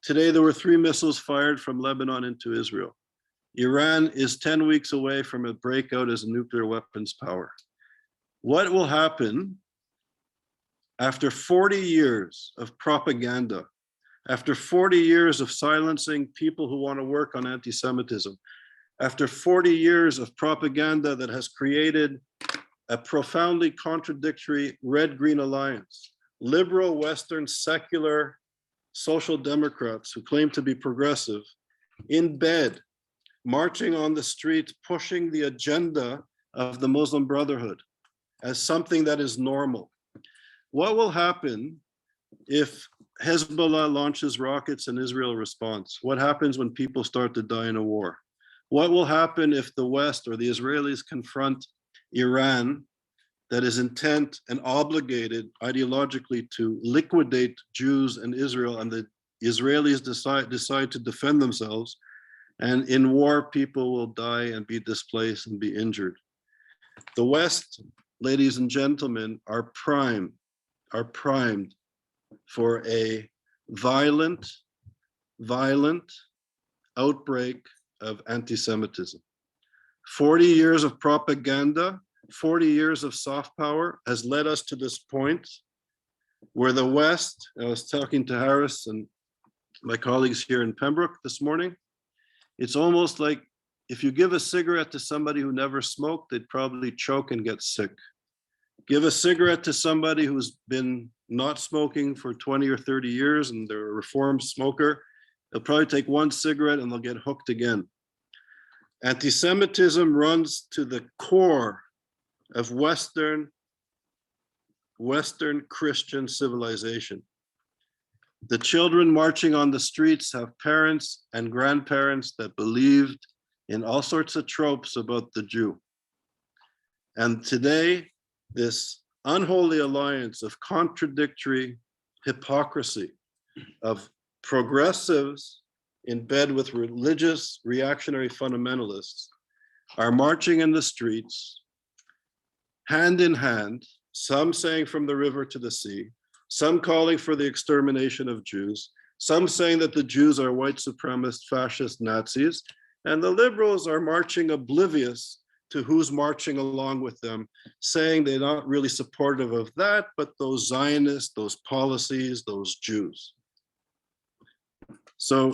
today there were 3 missiles fired from Lebanon into Israel. Iran is 10 weeks away from a breakout as a nuclear weapons power. What will happen after 40 years of propaganda, after 40 years of silencing people who want to work on anti-Semitism, after 40 years of propaganda that has created a profoundly contradictory red-green alliance, liberal, Western, secular, social democrats who claim to be progressive, in bed, marching on the streets, pushing the agenda of the Muslim Brotherhood as something that is normal. What will happen if Hezbollah launches rockets and Israel responds? What happens when people start to die in a war? What will happen if the West or the Israelis confront Iran that is intent and obligated ideologically to liquidate Jews and Israel, and the Israelis decide to defend themselves, and in war people will die and be displaced and be injured? The West, ladies and gentlemen, are primed for a violent outbreak of anti-Semitism. 40 years of propaganda, 40 years of soft power has led us to this point where the West, I was talking to Haras and my colleagues here in Pembroke this morning, it's almost like if you give a cigarette to somebody who never smoked, they'd probably choke and get sick. Give a cigarette to somebody who's been not smoking for 20 or 30 years and they're a reformed smoker, they'll probably take one cigarette and they'll get hooked again. Anti-Semitism runs to the core of Western Christian civilization. The children marching on the streets have parents and grandparents that believed in all sorts of tropes about the Jew. And today, this unholy alliance of contradictory hypocrisy of progressives in bed with religious reactionary fundamentalists are marching in the streets, hand in hand, some saying from the river to the sea, some calling for the extermination of Jews, some saying that the Jews are white supremacist, fascist Nazis, and the liberals are marching oblivious to who's marching along with them, saying they're not really supportive of that, but those Zionists, those policies, those Jews. So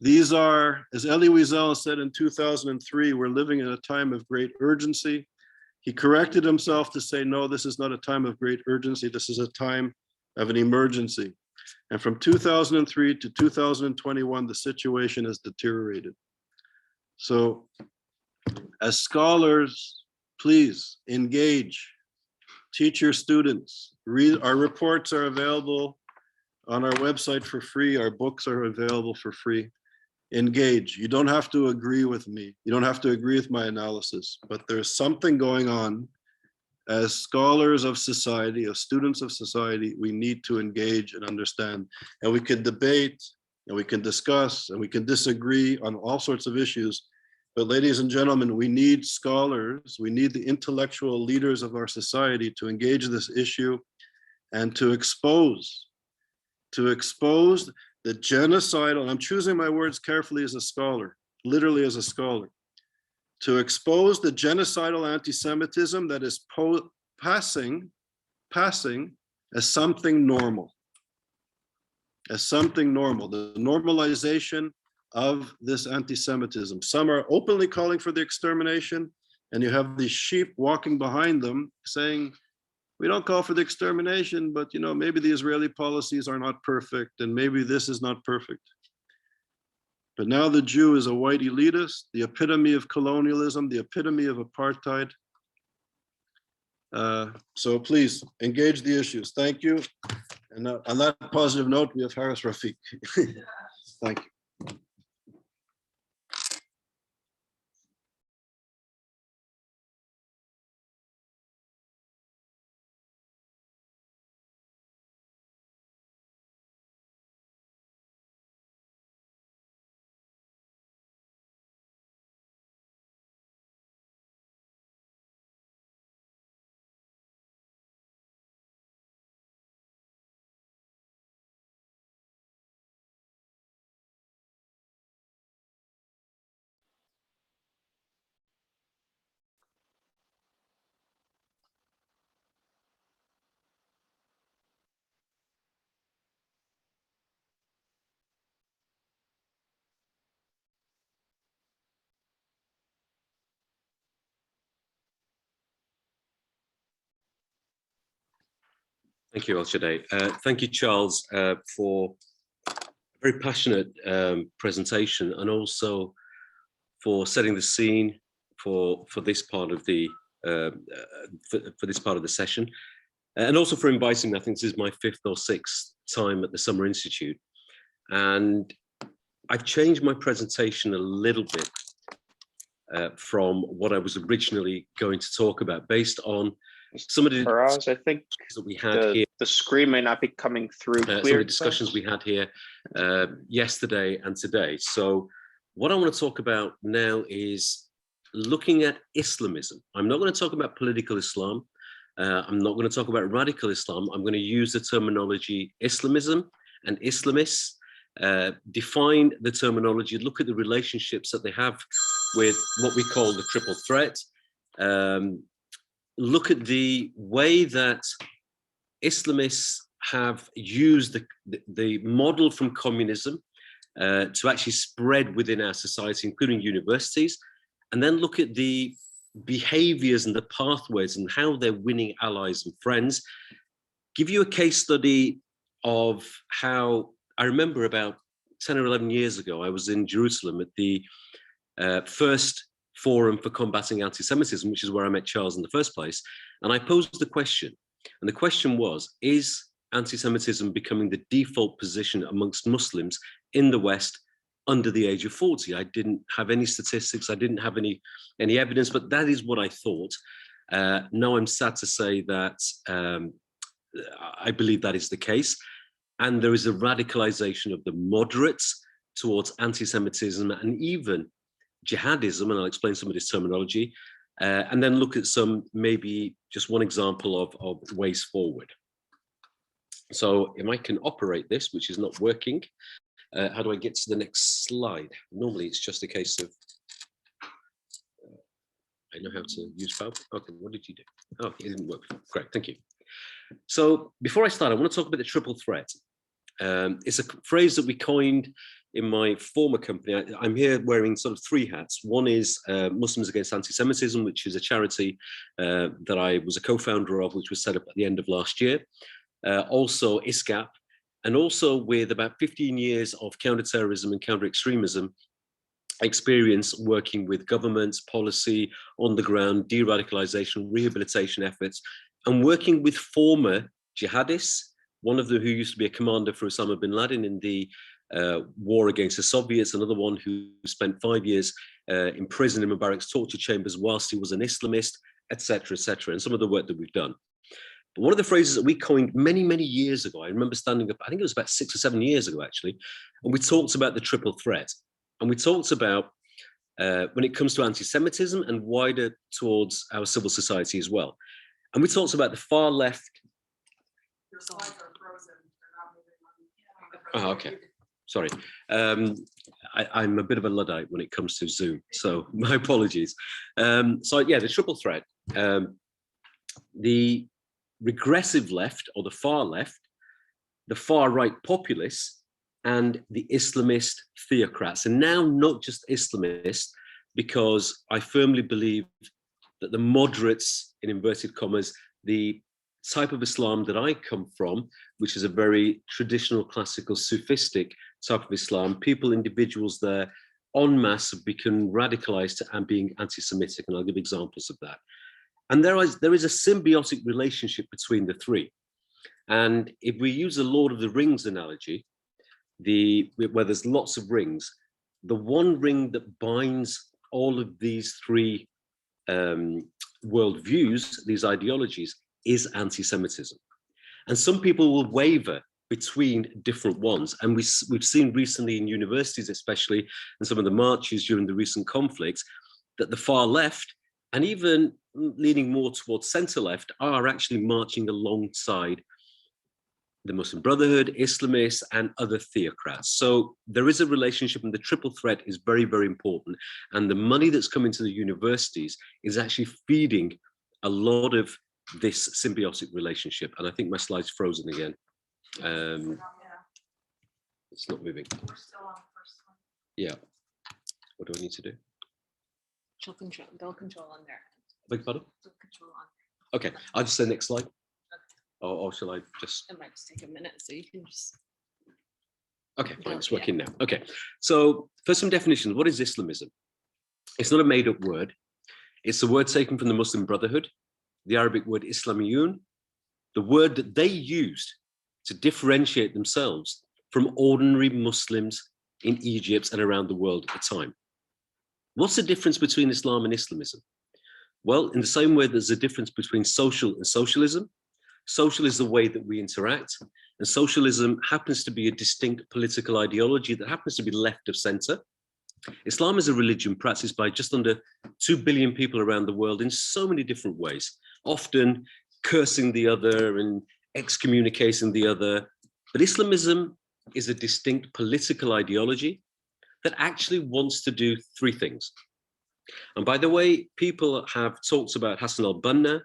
these are, as Elie Wiesel said in 2003, we're living in a time of great urgency. He corrected himself to say, no, this is not a time of great urgency. This is a time of an emergency. And from 2003 to 2021, the situation has deteriorated. So as scholars, please engage, teach your students, read. Our reports are available on our website for free. Our books are available for free. Engage. You don't have to agree with me. You don't have to agree with my analysis, but there's something going on. As scholars of society, as students of society, we need to engage and understand. And we can debate, and we can discuss, and we can disagree on all sorts of issues. But ladies and gentlemen, we need scholars, we need the intellectual leaders of our society to engage this issue and to expose the genocidal, and I'm choosing my words carefully as a scholar, literally as a scholar, to expose the genocidal anti-Semitism that is passing as something normal, the normalization of this anti-Semitism. Some are openly calling for the extermination, and you have these sheep walking behind them saying, we don't call for the extermination, but maybe the Israeli policies are not perfect, and maybe this is not perfect. But now the Jew is a white elitist, the epitome of colonialism, the epitome of apartheid. So please engage the issues. Thank you. And on that positive note, we have Haras Rafiq. Thank you. Thank you, El-Shaddai. Thank you, Charles, for a very passionate presentation, and also for setting the scene for this part of the for this part of the session, and also for inviting me. I think this is my 5th or 6th time at the Summer Institute, and I've changed my presentation a little bit from what I was originally going to talk about, based on some of the Haras, I think that we had here. The screen may not be coming through Some of clear. the discussions we had here yesterday and today. So what I want to talk about now is looking at Islamism. I'm not going to talk about political Islam. I'm not going to talk about radical Islam. I'm going to use the terminology Islamism and Islamists, define the terminology, look at the relationships that they have with what we call the triple threat, look at the way that Islamists have used the model from communism to actually spread within our society, including universities, and then look at the behaviors and the pathways and how they're winning allies and friends. Give you a case study of how, I remember about 10 or 11 years ago, I was in Jerusalem at the first Forum for Combating Anti-Semitism, which is where I met Charles in the first place. And I posed the question, and the question was, is anti-Semitism becoming the default position amongst Muslims in the West under the age of 40? I didn't have any statistics, I didn't have any evidence, but that is what I thought. Now I'm sad to say that I believe that is the case. And there is a radicalization of the moderates towards anti-Semitism and even jihadism, and I'll explain some of this terminology, and then look at some, maybe just one example of ways forward. So if I can operate this, which is not working, how do I get to the next slide? Normally it's just a case of, I know how to use PowerPoint. Okay, what did you do? Oh, it didn't work. Great, thank you. So before I start, I want to talk about the triple threat. It's a phrase that we coined in my former company. I'm here wearing sort of three hats. One is Muslims Against Anti-Semitism, which is a charity that I was a co-founder of, which was set up at the end of last year. Also ISGAP, and also with about 15 years of counterterrorism and counter-extremism experience working with governments, policy, on the ground, de-radicalization, rehabilitation efforts, and working with former jihadists, one of them who used to be a commander for Osama bin Laden in the war against the Soviets, another one who spent 5 years in prison in Mubarak's torture chambers whilst he was an Islamist, etc., etc., and some of the work that we've done. But one of the phrases that we coined many, many years ago, I remember standing up, I think it was about 6 or 7 years ago, actually, and we talked about the triple threat. And we talked about when it comes to anti-Semitism and wider towards our civil society as well. And we talked about the far left. Your slides are frozen. Oh, okay. Sorry. I'm a bit of a Luddite when it comes to Zoom, so my apologies. So yeah, the triple threat. The regressive left or the far left, the far right populists, and the Islamist theocrats. And now not just Islamists, because I firmly believe that the moderates, in inverted commas, the type of Islam that I come from, which is a very traditional, classical, Sufistic type of Islam, people, individuals there en masse have become radicalized and being anti-Semitic, and I'll give examples of that. And there is a symbiotic relationship between the three. And if we use the Lord of the Rings analogy, where there's lots of rings, the one ring that binds all of these three worldviews, these ideologies, is anti-Semitism. And some people will waver between different ones. And we've seen recently in universities, especially, and some of the marches during the recent conflicts, that the far left, and even leaning more towards center left, are actually marching alongside the Muslim Brotherhood, Islamists, and other theocrats. So there is a relationship, and the triple threat is very, very important. And the money that's coming to the universities is actually feeding a lot of this symbiotic relationship. And I think my slide's frozen again. It's not moving. We're still on the first one. Yeah. What do I need to do? They'll control on their end. Beg pardon? They'll control on. Okay, I'll just say next slide. Or shall I just? It might just take a minute, so you can just. Okay, fine, it's working now. Okay, so for some definitions, what is Islamism? It's not a made-up word. It's a word taken from the Muslim Brotherhood, the Arabic word Islamiyun, the word that they used to differentiate themselves from ordinary Muslims in Egypt and around the world at the time. What's the difference between Islam and Islamism? Well, in the same way there's a difference between social and socialism. Social is the way that we interact, and socialism happens to be a distinct political ideology that happens to be left of center. Islam is a religion practiced by just under 2 billion people around the world in so many different ways, often cursing the other and excommunicating the other. But Islamism is a distinct political ideology that actually wants to do three things. And by the way, people have talked about Hassan al-Banna,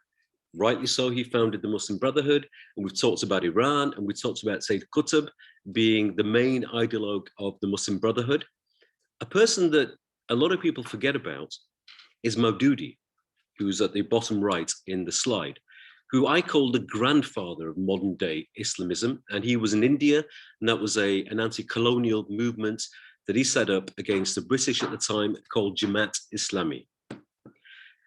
Rightly so, he founded the Muslim Brotherhood, and we've talked about Iran, and we talked about Sayyid Qutb being the main ideologue of the Muslim Brotherhood. A person that a lot of people forget about is Maududi, who's at the bottom right in the slide, who I call the grandfather of modern day Islamism. And he was in India, and that was an anti-colonial movement that he set up against the British at the time called Jamaat Islami.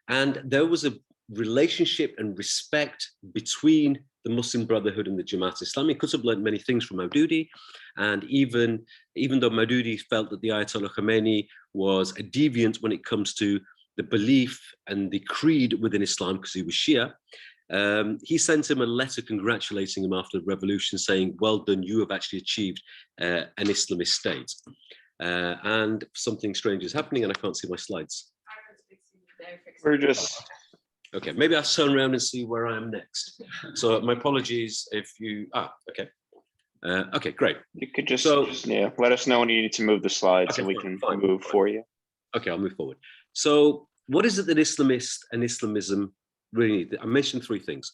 And there was a relationship and respect between the Muslim Brotherhood and the Jamaat Islami. Qutb learned many things from Maududi, and even though Maududi felt that the Ayatollah Khomeini was a deviant when it comes to the belief and the creed within Islam, because he was Shia, he sent him a letter congratulating him after the revolution, saying, well done, you have actually achieved an Islamist state. And something strange is happening, and I can't see my slides. We're just, Okay, maybe I'll turn around and see where I am next. So my apologies if you, okay. Okay, great. you could just, So- yeah, let us know when you need to move the slides Okay, and we fine, can fine, move fine. for you. Okay, I'll move forward. So what is it that Islamists and Islamism really need? I mentioned three things.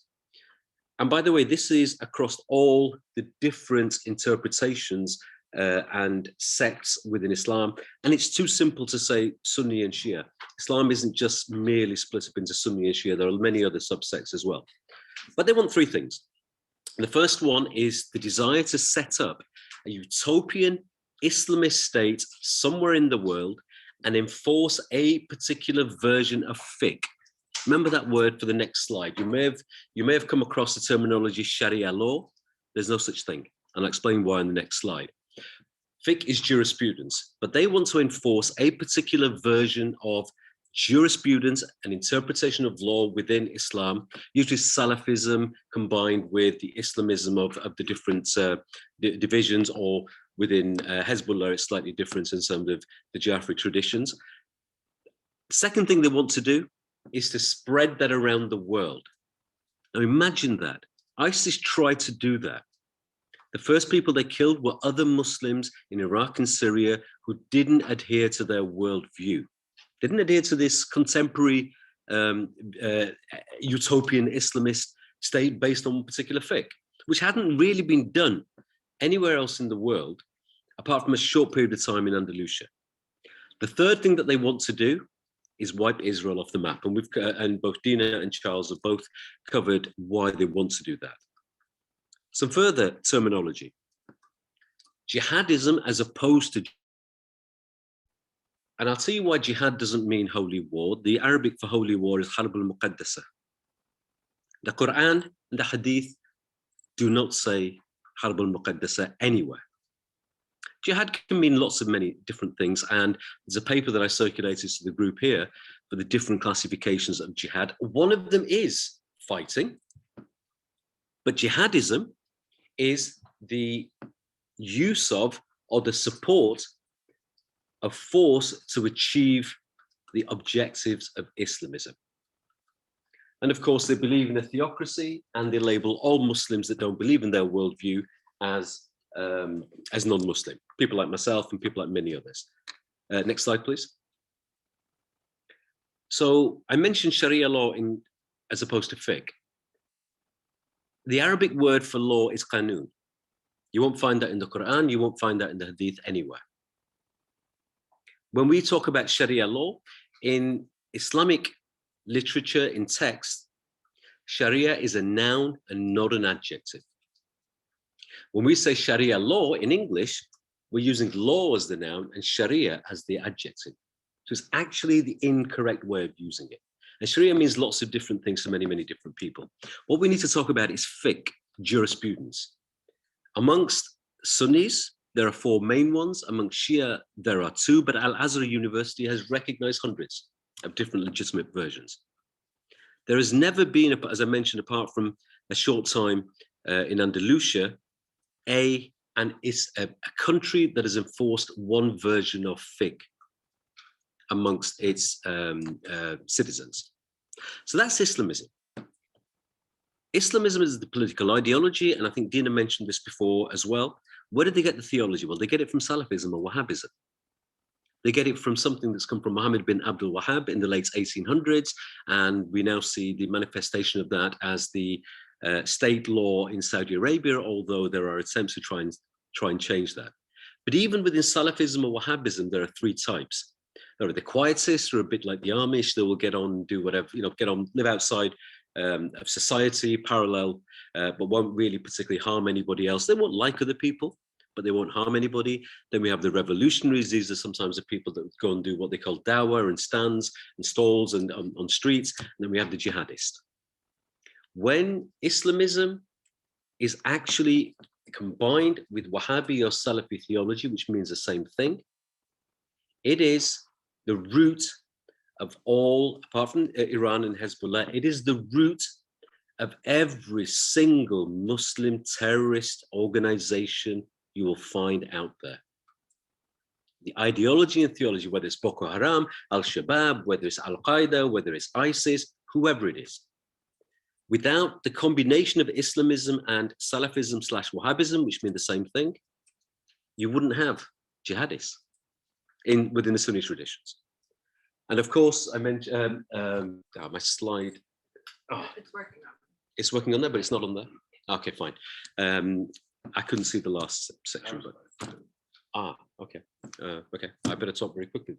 And by the way, this is across all the different interpretations and sects within Islam. And it's too simple to say Sunni and Shia. Islam isn't just merely split up into Sunni and Shia. There are many other subsects as well. But they want three things. The first one is the desire to set up a utopian Islamist state somewhere in the world and enforce a particular version of fiqh. Remember that word for the next slide. You may have come across the terminology Sharia law. There's no such thing. And I'll explain why in the next slide. Fiqh is jurisprudence, but they want to enforce a particular version of jurisprudence and interpretation of law within Islam, usually Salafism combined with the Islamism of the different divisions, or within Hezbollah, it's slightly different in some of the Jafri traditions. Second thing they want to do is to spread that around the world. Now imagine that. ISIS tried to do that. The first people they killed were other Muslims in Iraq and Syria who didn't adhere to their worldview, didn't adhere to this contemporary utopian Islamist state based on particular fiqh, which hadn't really been done anywhere else in the world, apart from a short period of time in Andalusia. The third thing that they want to do is wipe Israel off the map. And and both Dina and Charles have both covered why they want to do that. Some further terminology. Jihadism as opposed to, and I'll tell you why jihad doesn't mean holy war. The Arabic for holy war is Harb al-Muqaddasa. The Quran and the Hadith do not say Harb al-Muqaddasa anywhere. Jihad can mean lots of many different things, and there's a paper that I circulated to the group here for the different classifications of jihad. One of them is fighting, but jihadism is the use of or the support of force to achieve the objectives of Islamism. And of course, they believe in a theocracy, and they label all Muslims that don't believe in their worldview as non-Muslim, people like myself and people like many others. Next slide, please. So I mentioned Sharia law as opposed to fiqh. The Arabic word for law is qanun. You won't find that in the Quran, you won't find that in the Hadith anywhere. When we talk about Sharia law, in Islamic literature, in text, Sharia is a noun and not an adjective. When we say Sharia law in English, we're using law as the noun and Sharia as the adjective. So it's actually the incorrect way of using it. And Sharia means lots of different things to many, many different people. What we need to talk about is fiqh, jurisprudence. Amongst Sunnis, there are four main ones. Amongst Shia, there are two, but Al-Azhar University has recognized hundreds of different legitimate versions. There has never been, as I mentioned, apart from a short time in Andalusia, a country that has enforced one version of fiqh amongst its citizens. So that's Islamism. Islamism is the political ideology, and I think Dina mentioned this before as well. Where did they get the theology? Well, they get it from Salafism or Wahhabism. They get it from something that's come from Muhammad bin Abdul Wahhab in the late 1800s, and we now see the manifestation of that as the state law in Saudi Arabia, although there are attempts to try and change that. But even within Salafism or Wahhabism, there are three types. There are the quietists, who are a bit like the Amish. They will get on, do whatever, get on, live outside of society, parallel, but won't really particularly harm anybody else. They won't like other people, but they won't harm anybody. Then we have the revolutionaries. These are sometimes the people that go and do what they call dawah and stands and stalls and on streets. And then we have the jihadists. When Islamism is actually combined with Wahhabi or Salafi theology, which means the same thing, it is the root of all, apart from Iran and Hezbollah, it is the root of every single Muslim terrorist organization you will find out there. The ideology and theology, whether it's Boko Haram, Al-Shabaab, whether it's Al-Qaeda, whether it's ISIS, whoever it is, without the combination of Islamism and Salafism/Wahhabism, which mean the same thing, you wouldn't have jihadists within the Sunni traditions. And of course, I mentioned my slide. Oh, It's working on. it's working on there, but it's not on there. Okay, fine. I couldn't see the last section. But, okay. Okay, I better talk very quickly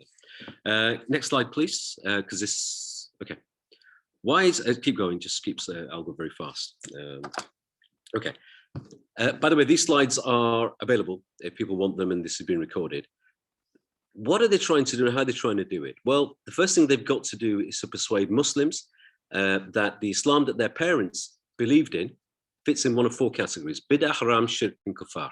then. Next slide, please, because this, okay. Why is, keep going, just keeps, I'll go very fast. Okay. By the way, these slides are available if people want them, and this has been recorded. What are they trying to do and how are they trying to do it? Well, the first thing they've got to do is to persuade Muslims that the Islam that their parents believed in fits in one of four categories: bid'ah, haram, shirk, and kufar.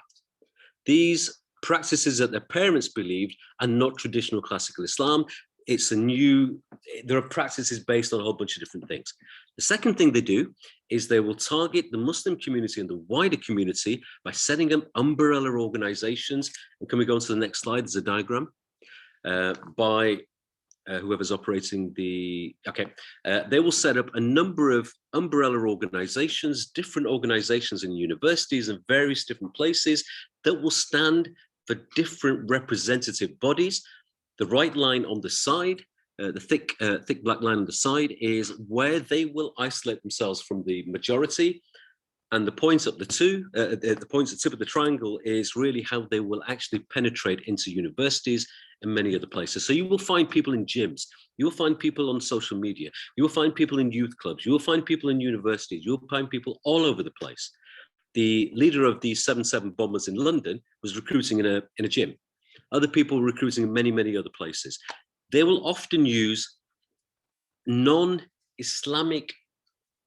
These practices that their parents believed are not traditional classical Islam. It's there are practices based on a whole bunch of different things. The second thing they do is they will target the Muslim community and the wider community by setting up umbrella organizations. And can we go on to the next slide? There's a diagram by whoever's operating the, okay. They will set up a number of umbrella organizations, different organizations in universities and various different places that will stand for different representative bodies. The right line on the side, the thick black line on the side, is where they will isolate themselves from the majority. And the points up the points at the tip of the triangle is really how they will actually penetrate into universities and many other places. So you will find people in gyms, you will find people on social media, you will find people in youth clubs, you will find people in universities, you will find people all over the place. The leader of the 7/7 bombers in London was recruiting in a gym. Other people recruiting in many, many other places. They will often use non-Islamic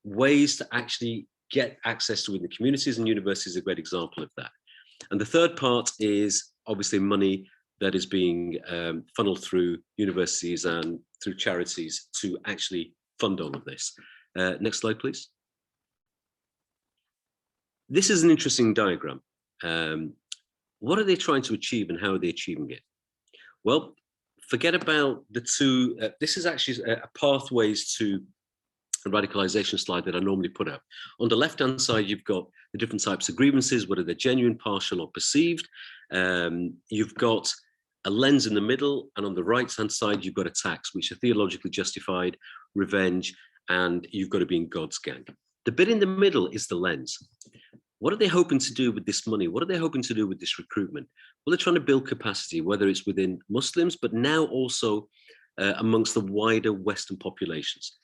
ways to actually get access to within the communities, and universities is a great example of that. And the third part is obviously money that is being funneled through universities and through charities to actually fund all of this. Next slide, please. This is an interesting diagram. What are they trying to achieve and how are they achieving it? Well, forget about the two, this is actually a pathways to a radicalization slide that I normally put up. On the left-hand side, you've got the different types of grievances, whether they're genuine, partial, or perceived. You've got a lens in the middle, and on the right-hand side, you've got attacks, which are theologically justified, revenge, and you've got to be in God's gang. The bit in the middle is the lens. What are they hoping to do with this money? What are they hoping to do with this recruitment? Well, they're trying to build capacity, whether it's within Muslims, but now also amongst the wider Western populations.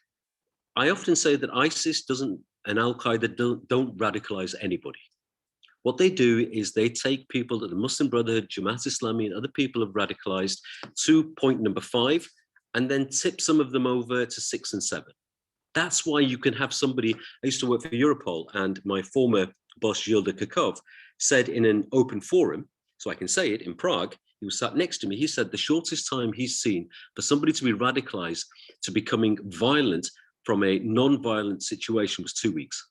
I often say that ISIS and Al-Qaeda don't radicalize anybody. What they do is they take people that the Muslim Brotherhood, Jamaat Islami, and other people have radicalized to point number 5, and then tip some of them over to 6 and 7. That's why you can have somebody, I used to work for Europol, and my former boss, Gilda Kakov, said in an open forum, so I can say it, in Prague, he was sat next to me, he said the shortest time he's seen for somebody to be radicalized to becoming violent from a non-violent situation was 2 weeks.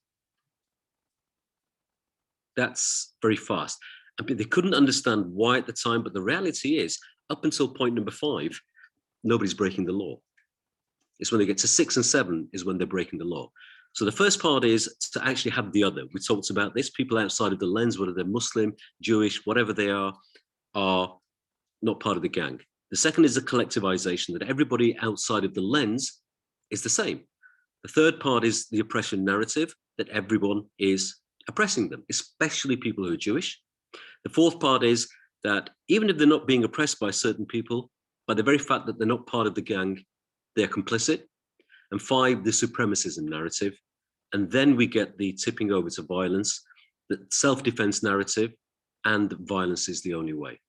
That's very fast. I mean, they couldn't understand why at the time, but the reality is, up until point number 5, nobody's breaking the law. It's when they get to 6 and 7 is when they're breaking the law. So the first part is to actually have the other. We talked about this, people outside of the lens, whether they're Muslim, Jewish, whatever they are not part of the gang. The second is the collectivization, that everybody outside of the lens is the same. The third part is the oppression narrative, that everyone is oppressing them, especially people who are Jewish. The fourth part is that even if they're not being oppressed by certain people, by the very fact that they're not part of the gang, they're complicit. And five, the supremacism narrative. And then we get the tipping over to violence, the self-defense narrative, and violence is the only way.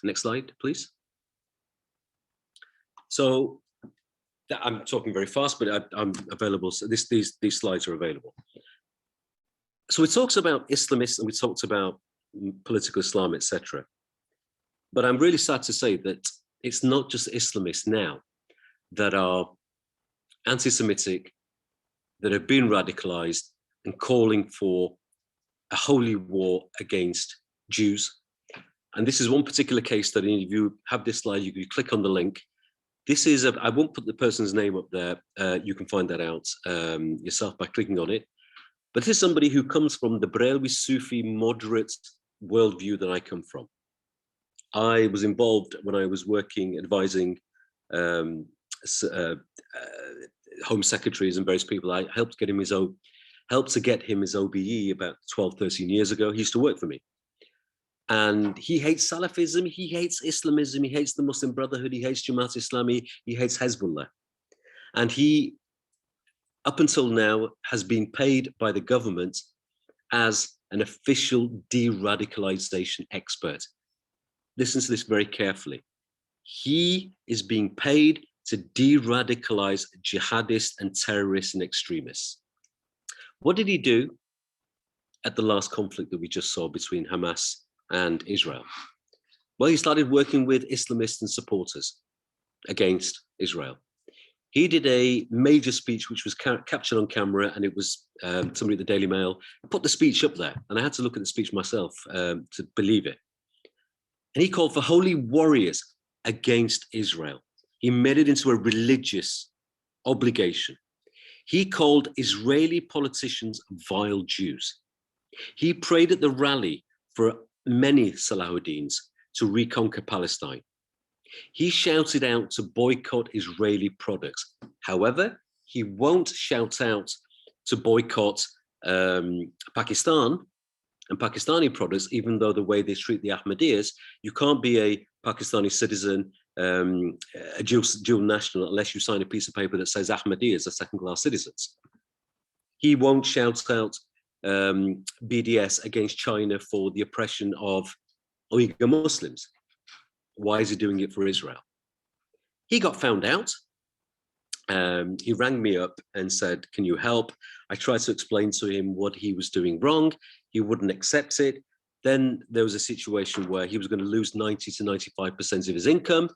Next slide, please. So I'm talking very fast, but I'm available. So these slides are available. So it talks about Islamists and we talked about political Islam, etc. But I'm really sad to say that it's not just Islamists now that are anti-Semitic, that have been radicalized and calling for a holy war against Jews. And this is one particular case study. If you have this slide, you click on the link. This is, I won't put the person's name up there. You can find that out yourself by clicking on it. But this is somebody who comes from the Barelvi Sufi moderate worldview that I come from. I was involved when I was working, advising Home Secretaries and various people. I helped get him his OBE about 12, 13 years ago. He used to work for me. And he hates Salafism, he hates Islamism, he hates the Muslim Brotherhood, he hates Jamaat Islami, he hates Hezbollah. And he, up until now, has been paid by the government as an official de-radicalization expert. Listen to this very carefully. He is being paid to de-radicalize jihadists and terrorists and extremists. What did he do at the last conflict that we just saw between Hamas and Israel? Well, he started working with Islamists and supporters against Israel. He did a major speech which was captured on camera, and it was somebody at the Daily Mail put the speech up there, and I had to look at the speech myself to believe it. And he called for holy warriors against Israel. He made it into a religious obligation. He called Israeli politicians vile Jews. He prayed at the rally for many Salahuddins to reconquer Palestine. He shouted out to boycott Israeli products. However, he won't shout out to boycott Pakistan and Pakistani products, even though the way they treat the Ahmadiyas, you can't be a Pakistani citizen, a dual national, unless you sign a piece of paper that says Ahmadiyas are second-class citizens. He won't shout out BDS against China for the oppression of Uyghur Muslims. Why is he doing it for Israel? He got found out. He rang me up and said, can you help? I tried to explain to him what he was doing wrong. He wouldn't accept it. Then there was a situation where he was going to lose 90 to 95% of his income.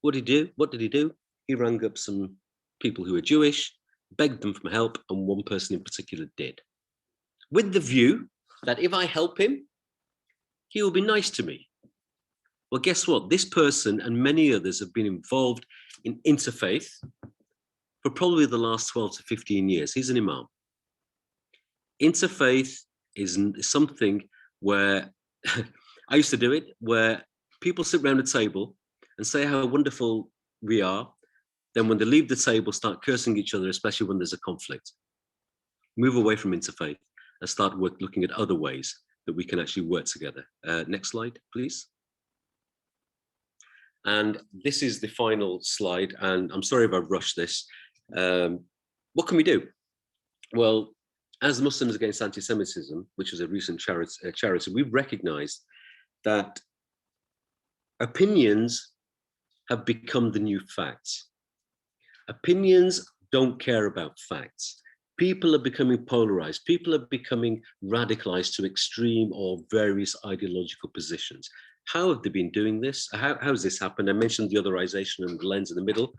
What did he do? He rang up some people who are Jewish, begged them for help, and one person in particular did, with the view that if I help him, he will be nice to me. Well, guess what? This person and many others have been involved in interfaith for probably the last 12 to 15 years. He's an imam. Interfaith is something where I used to do it, where people sit around a table and say how wonderful we are. Then when they leave the table, start cursing each other, especially when there's a conflict. Move away from interfaith and start looking at other ways that we can actually work together. Next slide, please. And this is the final slide, and I'm sorry if I've rushed this. What can we do? Well, as Muslims Against Anti-Semitism, which is a recent charity, we've recognized that opinions have become the new facts. Opinions don't care about facts. People are becoming polarized. People are becoming radicalized to extreme or various ideological positions. How have they been doing this? How has this happened? I mentioned the otherization and the lens in the middle.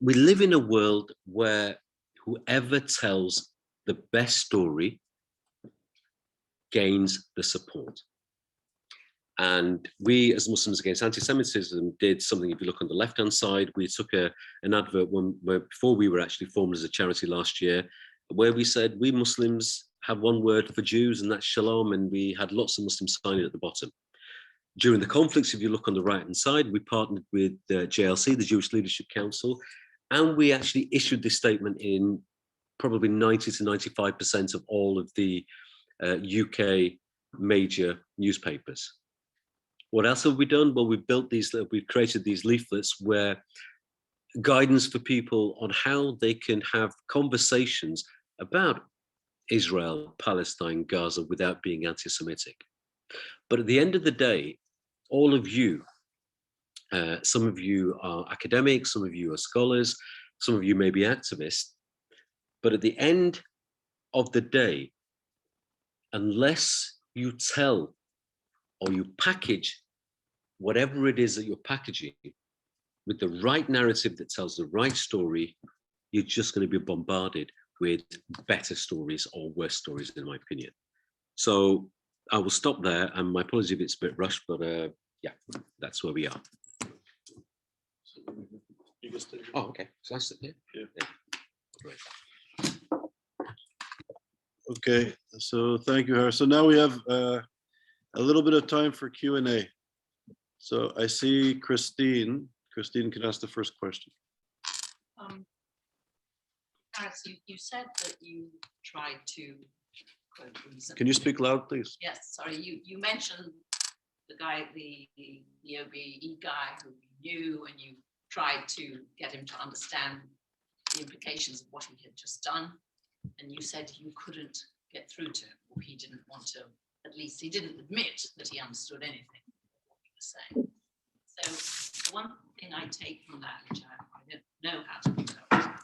We live in a world where whoever tells the best story gains the support. And we, as Muslims Against Anti-Semitism, did something. If you look on the left-hand side, we took an advert before we were actually formed as a charity last year, where we said, we Muslims have one word for Jews, and that's shalom, and we had lots of Muslims sign it at the bottom. During the conflicts, if you look on the right-hand side, we partnered with JLC, the Jewish Leadership Council, and we actually issued this statement in probably 90 to 95% of all of the UK major newspapers. What else have we done? Well, we've created these leaflets where guidance for people on how they can have conversations about Israel, Palestine, Gaza without being anti-Semitic. But at the end of the day, all of you, some of you are academics, some of you are scholars, some of you may be activists, but at the end of the day, unless you tell or you package whatever it is that you're packaging with the right narrative that tells the right story, you're just going to be bombarded with better stories or worse stories, in my opinion. So I will stop there, and my apologies if it's a bit rushed, but yeah, that's where we are. Oh, okay. So that's it. Yeah. Great. Okay, so thank you, Haras. So now we have a little bit of time for Q&A. So I see Christine. Christine can ask the first question. Haras, you said that you tried to quote reason. Can you speak loud, please? Yes, sorry. You mentioned the guy, the OBE guy who you knew, and you tried to get him to understand the implications of what he had just done. And you said you couldn't get through to him, or he didn't want to, at least he didn't admit that he understood anything of what you were saying. So one thing I take from that, which I don't know how to do that,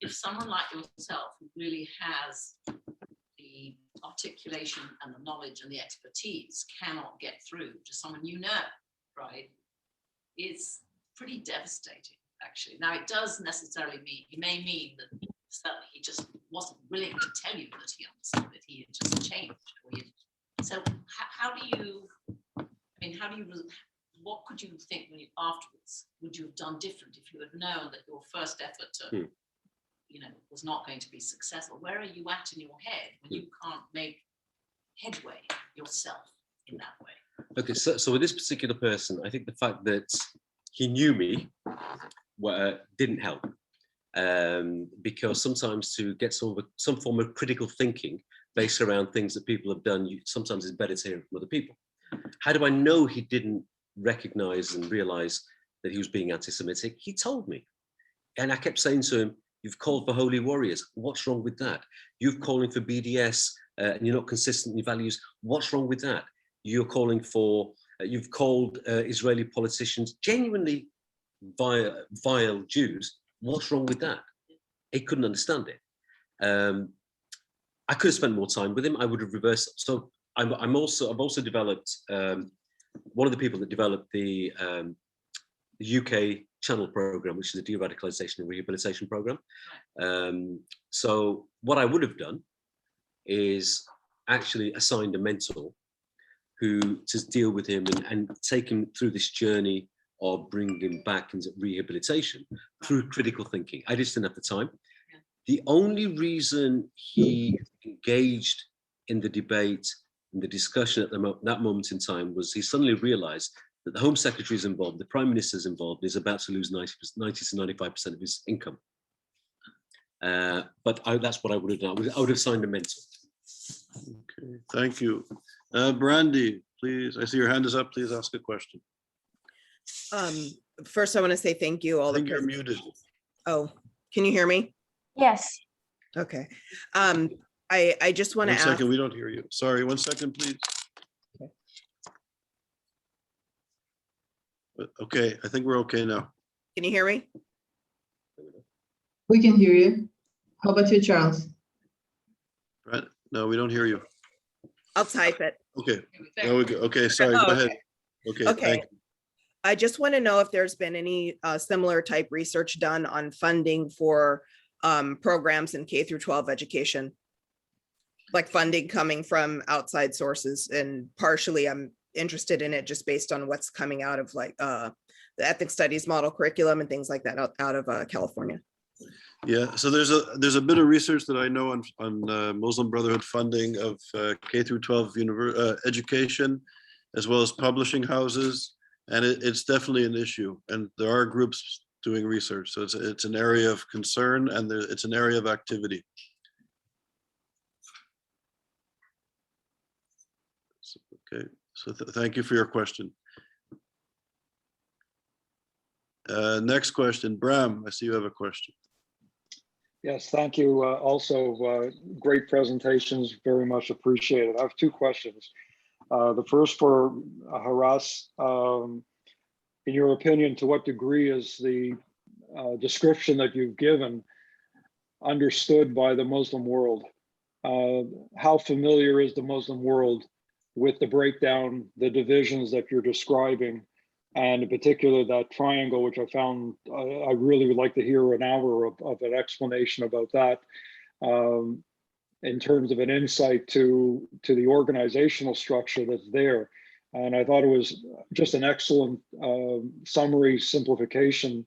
if someone like yourself who really has the articulation and the knowledge and the expertise cannot get through to someone you know, right, it's pretty devastating, actually. Now, it does necessarily mean, it may mean that certainly he just wasn't willing to tell you that he understood it, he had just changed. So how do you, I mean, what could you think when you, afterwards, would you have done different if you had known that your first effort to, was not going to be successful? Where are you at in your head when you can't make headway yourself in that way? Okay, so with this particular person, I think the fact that he knew me didn't help, because sometimes to get some form of critical thinking based around things that people have done, sometimes it's better to hear from other people. How do I know he didn't recognize and realize that he was being anti-Semitic? He told me, and I kept saying to him, "You've called for holy warriors. What's wrong with that? You've calling for BDS and you're not consistent in your values. What's wrong with that? You're calling for, you've called Israeli politicians genuinely vile Jews. What's wrong with that?" He couldn't understand it. I could have spent more time with him. I would have reversed. So I've also developed, one of the people that developed the UK channel program, which is the de-radicalization and rehabilitation program. So what I would have done is actually assigned a mentor who to deal with him and take him through this journey of bringing him back into rehabilitation through critical thinking. I just didn't have the time. The only reason he engaged in the debate, in the discussion at that moment in time, was he suddenly realized that the Home Secretary is involved, the Prime Minister is involved, is about to lose 90 to 95% of his income. But that's what I would have done. I would have signed a mentor. Okay, thank you. Brandy, please, I see your hand is up. Please ask a question. First, I want to say thank you. I think you're muted. Oh, can you hear me? Yes. Okay. I just want to ask. 1 second, we don't hear you. Sorry, 1 second, please. Okay, I think we're okay now. Can you hear me? We can hear you. How about you, Charles? Right? No, we don't hear you. I'll type it. Okay, there we go. Okay, sorry, go ahead. Okay, thank you. I just want to know if there's been any similar type research done on funding for programs in K through 12 education, like funding coming from outside sources, and partially I'm interested in it just based on what's coming out of like the ethnic studies model curriculum and things like that out of California. Yeah, so there's a bit of research that I know on Muslim Brotherhood funding of K through 12 education. as well as publishing houses. And it's definitely an issue. And there are groups doing research. So it's an area of concern, and it's an area of activity. Okay, so thank you for your question. Next question, Bram, I see you have a question. Yes, thank you. Also, great presentations, very much appreciated. I have two questions. The first for Haras. In your opinion, to what degree is the description that you've given understood by the Muslim world? How familiar is the Muslim world with the breakdown, the divisions that you're describing, and in particular that triangle, which I found I really would like to hear an hour of an explanation about that, in terms of an insight to the organizational structure that's there. And I thought it was just an excellent summary simplification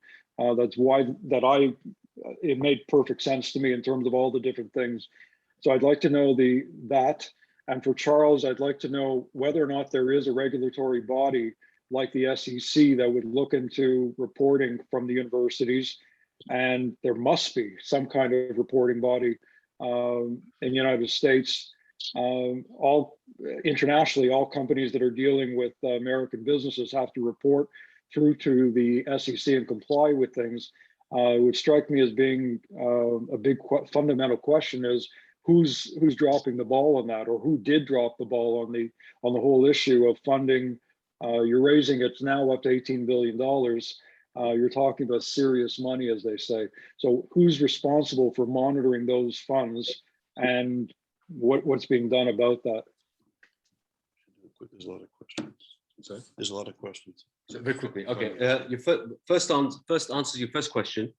it made perfect sense to me in terms of all the different things. So I'd like to know that. And for Charles, I'd like to know whether or not there is a regulatory body like the SEC that would look into reporting from the universities. And there must be some kind of reporting body in the United States. Internationally, all companies that are dealing with American businesses have to report through to the SEC and comply with things. It would strike me as being a big fundamental question is who's dropping the ball on that, or who did drop the ball on the whole issue of funding. You're raising it's now up to $18 billion. You're talking about serious money, as they say. So who's responsible for monitoring those funds, and what's being done about that? There's a lot of questions. Sorry? There's a lot of questions. So very quickly, okay. Your first answer to your first question.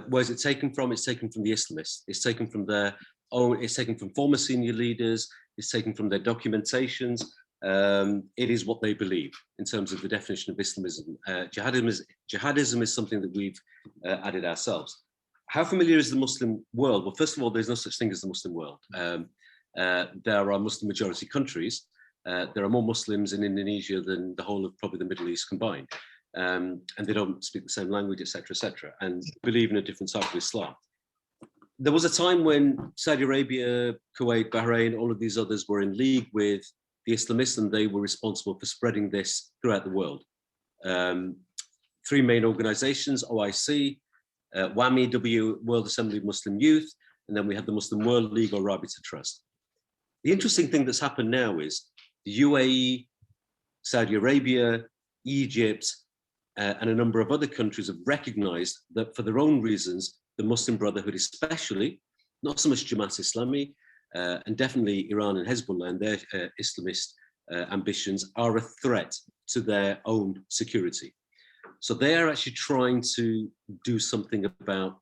Where's it taken from? It's taken from the Islamists. It's taken from their own. It's taken from former senior leaders. It's taken from their documentations. It is what they believe in terms of the definition of Islamism. Jihadism is something that we've added ourselves. How familiar is the Muslim world? Well, first of all, there's no such thing as the Muslim world. There are Muslim majority countries. There are more Muslims in Indonesia than the whole of probably the Middle East combined. And they don't speak the same language, etc., and believe in a different type of Islam. There was a time when Saudi Arabia, Kuwait, Bahrain, all of these others were in league with the Islamists, and they were responsible for spreading this throughout the world. Three main organizations, OIC, WAMI, World Assembly of Muslim Youth, and then we have the Muslim World League, or Rabita Trust. The interesting thing that's happened now is the UAE, Saudi Arabia, Egypt, and a number of other countries have recognized that for their own reasons, the Muslim Brotherhood especially, not so much Jamaat Islami, and definitely Iran and Hezbollah and their Islamist ambitions are a threat to their own security. So they are actually trying to do something about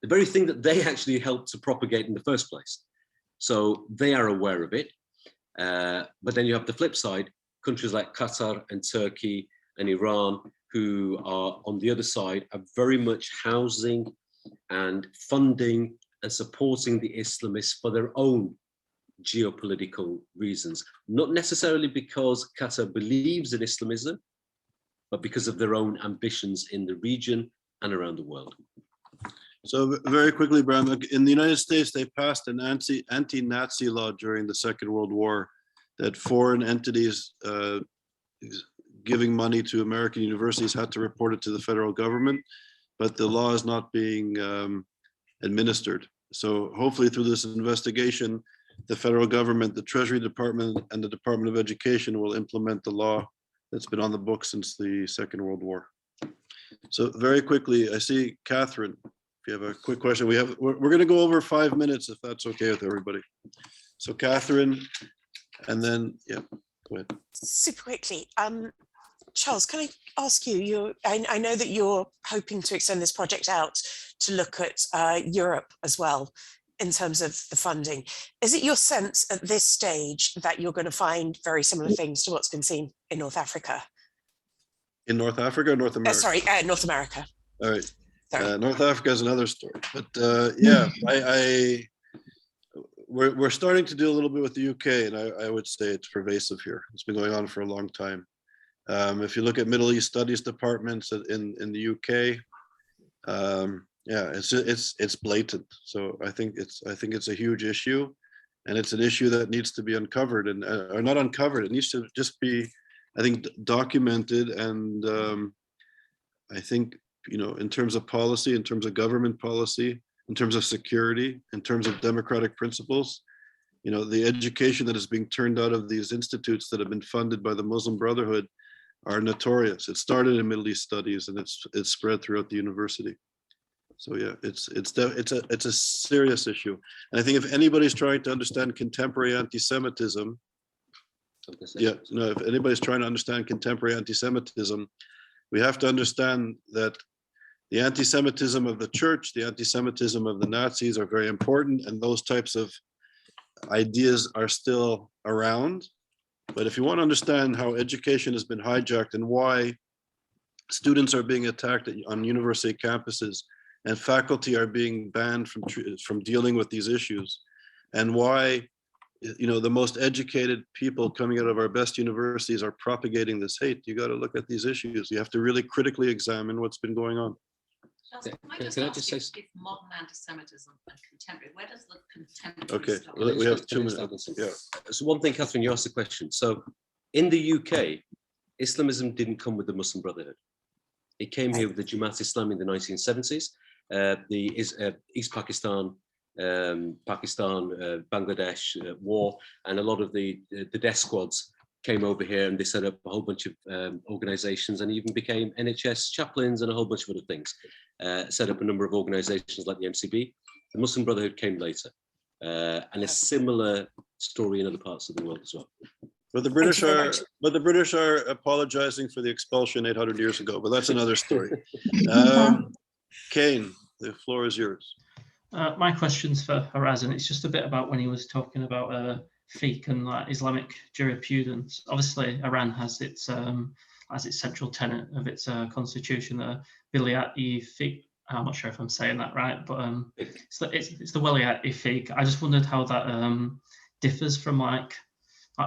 the very thing that they actually helped to propagate in the first place. So they are aware of it. But then you have the flip side, countries like Qatar and Turkey and Iran, who are on the other side, are very much housing and funding and supporting the Islamists for their own geopolitical reasons. Not necessarily because Qatar believes in Islamism, but because of their own ambitions in the region and around the world. So very quickly, Bram, in the United States, they passed an anti-Nazi law during the Second World War that foreign entities giving money to American universities had to report it to the federal government, but the law is not being administered. So hopefully through this investigation, the federal government, the Treasury Department, and the Department of Education will implement the law that's been on the books since the Second World War. So very quickly, I see Catherine. If you have a quick question, we're going to go over 5 minutes if that's okay with everybody. So Catherine, and then yeah, go ahead. Super quickly, Charles, can I ask you? I know that you're hoping to extend this project out to look at Europe as well in terms of the funding. Is it your sense at this stage that you're going to find very similar things to what's been seen in North Africa? In North Africa or North America? Sorry, North America. All right. North Africa is another story, but yeah, we're starting to do a little bit with the UK, and I would say it's pervasive here. It's been going on for a long time. If you look at Middle East studies departments in the UK, yeah, it's blatant. So I think it's a huge issue, and it's an issue that needs to be uncovered and or not uncovered. It needs to just be, I think, documented. And I think, you know, in terms of policy, in terms of government policy, in terms of security, in terms of democratic principles, you know, the education that is being turned out of these institutes that have been funded by the Muslim Brotherhood are notorious. It started in Middle East studies, and it's spread throughout the university. So yeah, it's a serious issue. And I think if anybody's trying to understand contemporary anti-Semitism, yeah, no, if anybody's trying to understand contemporary anti-Semitism, we have to understand that the anti-Semitism of the church, the anti-Semitism of the Nazis are very important, and those types of ideas are still around. But if you want to understand how education has been hijacked and why students are being attacked on university campuses and faculty are being banned from dealing with these issues, and why, you know, the most educated people coming out of our best universities are propagating this hate, you got to look at these issues. You have to really critically examine what's been going on. Can I just ask if modern anti-Semitism and contemporary, where does the contemporary Okay, stuff? well, we have 2 minutes. Yeah. So one thing, Catherine, you asked the question. So in the UK, Islamism didn't come with the Muslim Brotherhood. It came here with the Jamaat Islam in the 1970s. The East Pakistan, Bangladesh war, and a lot of the death squads came over here, and they set up a whole bunch of organizations, and even became NHS chaplains and a whole bunch of other things. Set up a number of organizations like the MCB. The Muslim Brotherhood came later, and a similar story in other parts of the world as well. But the British are apologizing for the expulsion 800 years ago, but that's another story. Kane, the floor is yours. My question's for Haras, and it's just a bit about when he was talking about fiqh and like Islamic jurisprudence. Obviously, Iran has its central tenet of its constitution, the Wilayat-i fiqh. I'm not sure if I'm saying that right, but it's the Wilayat-i fiqh. I just wondered how that differs from like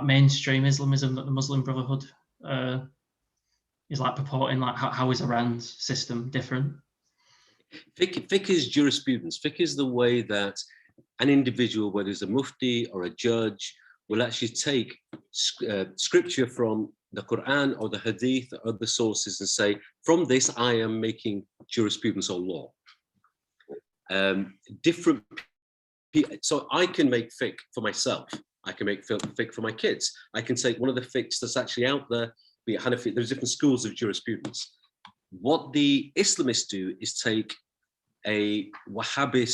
mainstream Islamism that the Muslim Brotherhood is like purporting. Like how is Iran's system different? Fiqh is jurisprudence. Fiqh is the way that an individual, whether it's a mufti or a judge, will actually take scripture from the Quran or the Hadith or other sources and say, from this I am making jurisprudence or law. Different people, so I can make fiqh for myself. I can make fiqh for my kids. I can take one of the fiqhs that's actually out there, be it Hanafi. There's different schools of jurisprudence. What the Islamists do is take a Wahhabi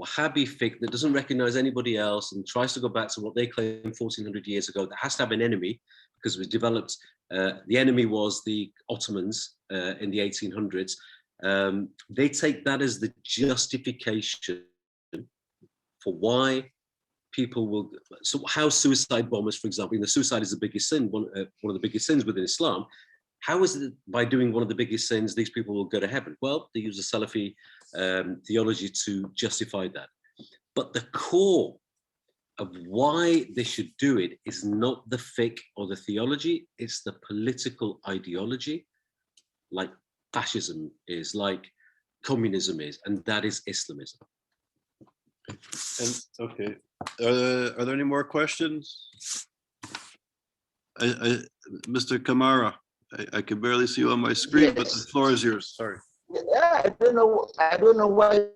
fiqh that doesn't recognize anybody else and tries to go back to what they claim 1400 years ago, that has to have an enemy because it was developed. The enemy was the Ottomans in the 1800s. They take that as the justification for why people will, so how suicide bombers, for example, the suicide is the biggest sin, one of the biggest sins within Islam. How is it by doing one of the biggest sins, these people will go to heaven? Well, they use a Salafi theology to justify that. But the core of why they should do it is not the fiqh or the theology, it's the political ideology, like fascism is, like communism is, and that is Islamism. And okay, are there any more questions? Mr. Kamara, I can barely see you on my screen, yes. But the floor is yours. Sorry. Yeah, I don't know why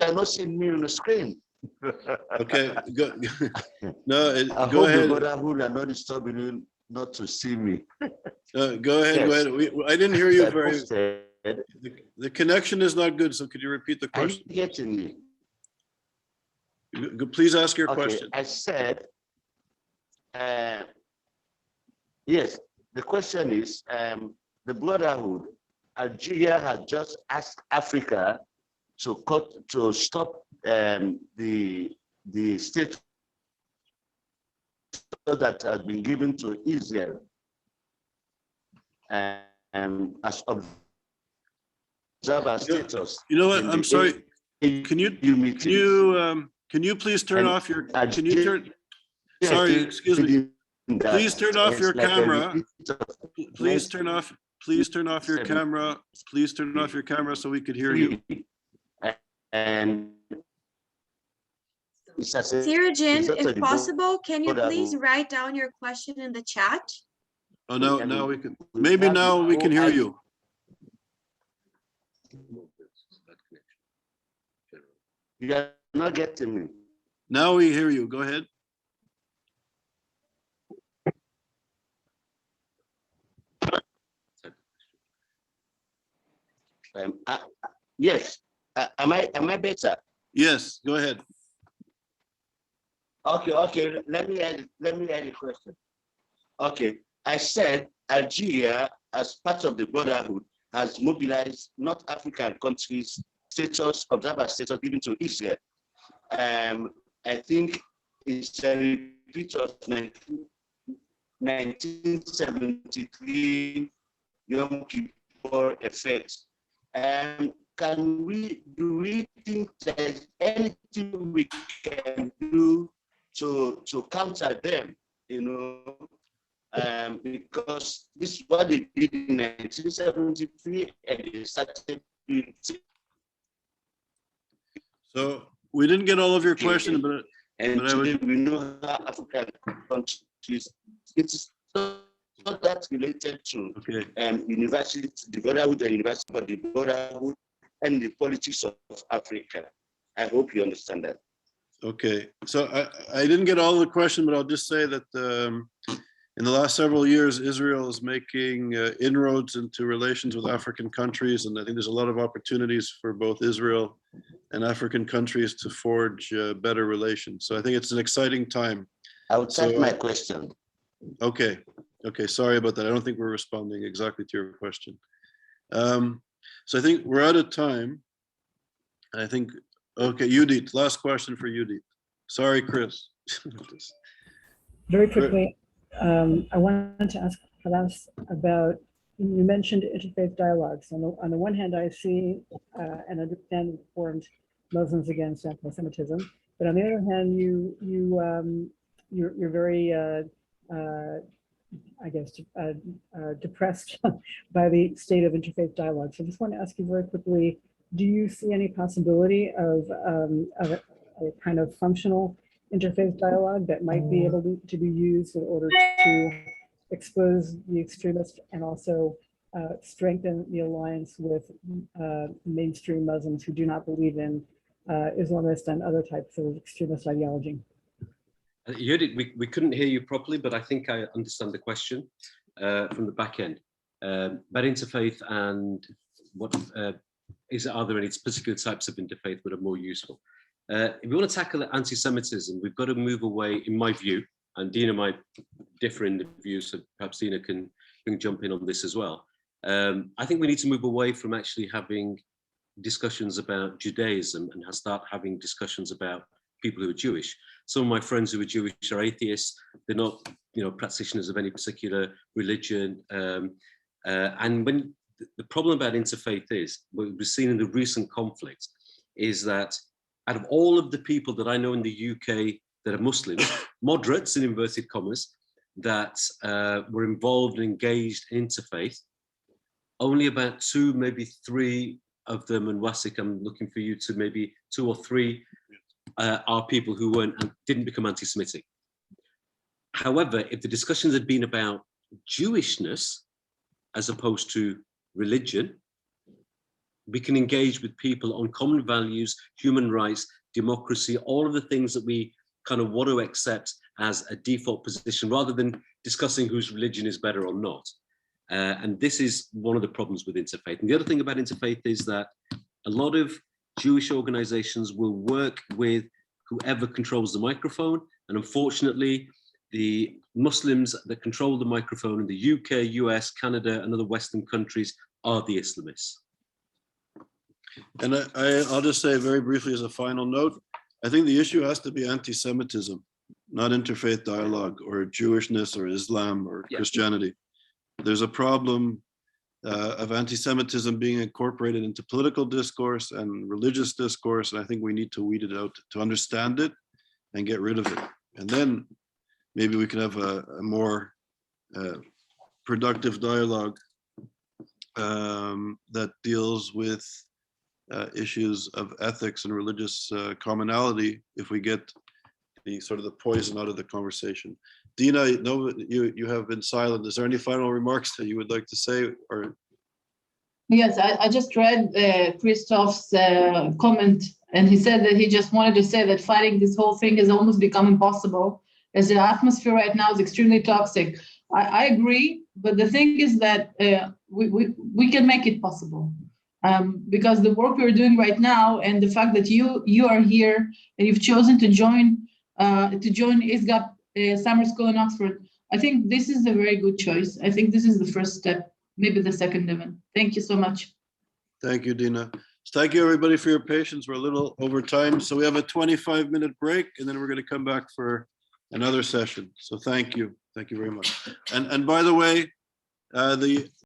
you're not seeing me on the screen. Okay, go. No, I go hope ahead. The Brotherhood are not disturbing you not to see me. Go ahead. Yes. Go ahead. I didn't hear you very. The connection is not good, so could you repeat the question? Are you getting me? Please ask your question. I said, yes, the question is, the Brotherhood, Algeria has just asked Africa to stop the state that has been given to Israel as observer status. You know what? I'm sorry. Can you please turn off your, sorry, excuse me. Please turn off your camera. Please turn off your camera. Please turn off your camera so we could hear you. And Sirajin, if possible, can you please write down your question in the chat? Oh, no, now we can, maybe now we can hear you. You are not getting me. Now we hear you. Go ahead. Yes. Am I better? Yes, go ahead. Okay. Let me add a question. Okay, I said Algeria, as part of the Brotherhood, has mobilized North African countries observer status given to Israel. I think it's a repeat of 1973 Yom Kippur effect. Do we think there's anything we can do to counter them, because this is what they did in 1973 and they started doing. So we didn't get all of your question, but we know how African countries, it's not that related to university, the Brotherhood and University, but the Brotherhood and the politics of Africa. I hope you understand that. Okay, so I didn't get all of the question, but I'll just say that in the last several years, Israel is making inroads into relations with African countries, and I think there's a lot of opportunities for both Israel and African countries to forge better relations. So I think it's an exciting time. I would take my question. Okay, sorry about that. I don't think we're responding exactly to your question. So I think we're out of time. I think, okay, Judith, last question for Judith. Sorry, Chris. Very quickly, I wanted to ask Haras about, you mentioned interfaith dialogues. On the one hand, I see and understand reformed Muslims against anti-Semitism, but on the other hand, you're very, I guess, depressed by the state of interfaith dialogue. So I just want to ask you very quickly, do you see any possibility of a kind of functional interfaith dialogue that might be able to be used in order to expose the extremists and also strengthen the alliance with mainstream Muslims who do not believe in Islamist and other types of extremist ideology? Judith, we couldn't hear you properly, but I think I understand the question from the back end about interfaith and what are there any particular types of interfaith that are more useful? If we want to tackle anti-Semitism, we've got to move away, in my view, and Dina might differ in the view, so perhaps Dina can jump in on this as well. I think we need to move away from actually having discussions about Judaism and start having discussions about people who are Jewish. Some of my friends who are Jewish are atheists. They're not, practitioners of any particular religion. And when the problem about interfaith is, what we've seen in the recent conflict, is that out of all of the people that I know in the UK that are Muslims, moderates in inverted commas, that were involved and engaged in interfaith, only about 2, maybe 3 of them, and Wasik, I'm looking for you to maybe 2 or 3 are people who didn't become anti-Semitic. However, if the discussions had been about Jewishness as opposed to religion, we can engage with people on common values, human rights, democracy, all of the things that we kind of want to accept as a default position, rather than discussing whose religion is better or not. And this is one of the problems with interfaith. And the other thing about interfaith is that a lot of Jewish organizations will work with whoever controls the microphone. And unfortunately, the Muslims that control the microphone in the UK, US, Canada, and other Western countries are the Islamists. And I'll just say very briefly as a final note, I think the issue has to be anti-Semitism, not interfaith dialogue or Jewishness or Islam or Christianity. There's a problem of anti-Semitism being incorporated into political discourse and religious discourse. And I think we need to weed it out to understand it and get rid of it. And then maybe we can have a more productive dialogue that deals with issues of ethics and religious commonality if we get the sort of the poison out of the conversation. Dina, no, you have been silent. Is there any final remarks that you would like to say? Or Yes, I just read Christoph's comment, and he said that he just wanted to say that fighting this whole thing has almost become impossible, as the atmosphere right now is extremely toxic. I agree, but the thing is that we can make it possible. Because the work we're doing right now and the fact that you are here and you've chosen to join ISGAP Summer School in Oxford, I think this is a very good choice. I think this is the first step, maybe the second even. Thank you so much. thank you, Dina. Thank you, everybody, for your patience. We're a little over time, so we have a 25-minute break, and then we're going to come back for another session. So thank you very much. And by the way, the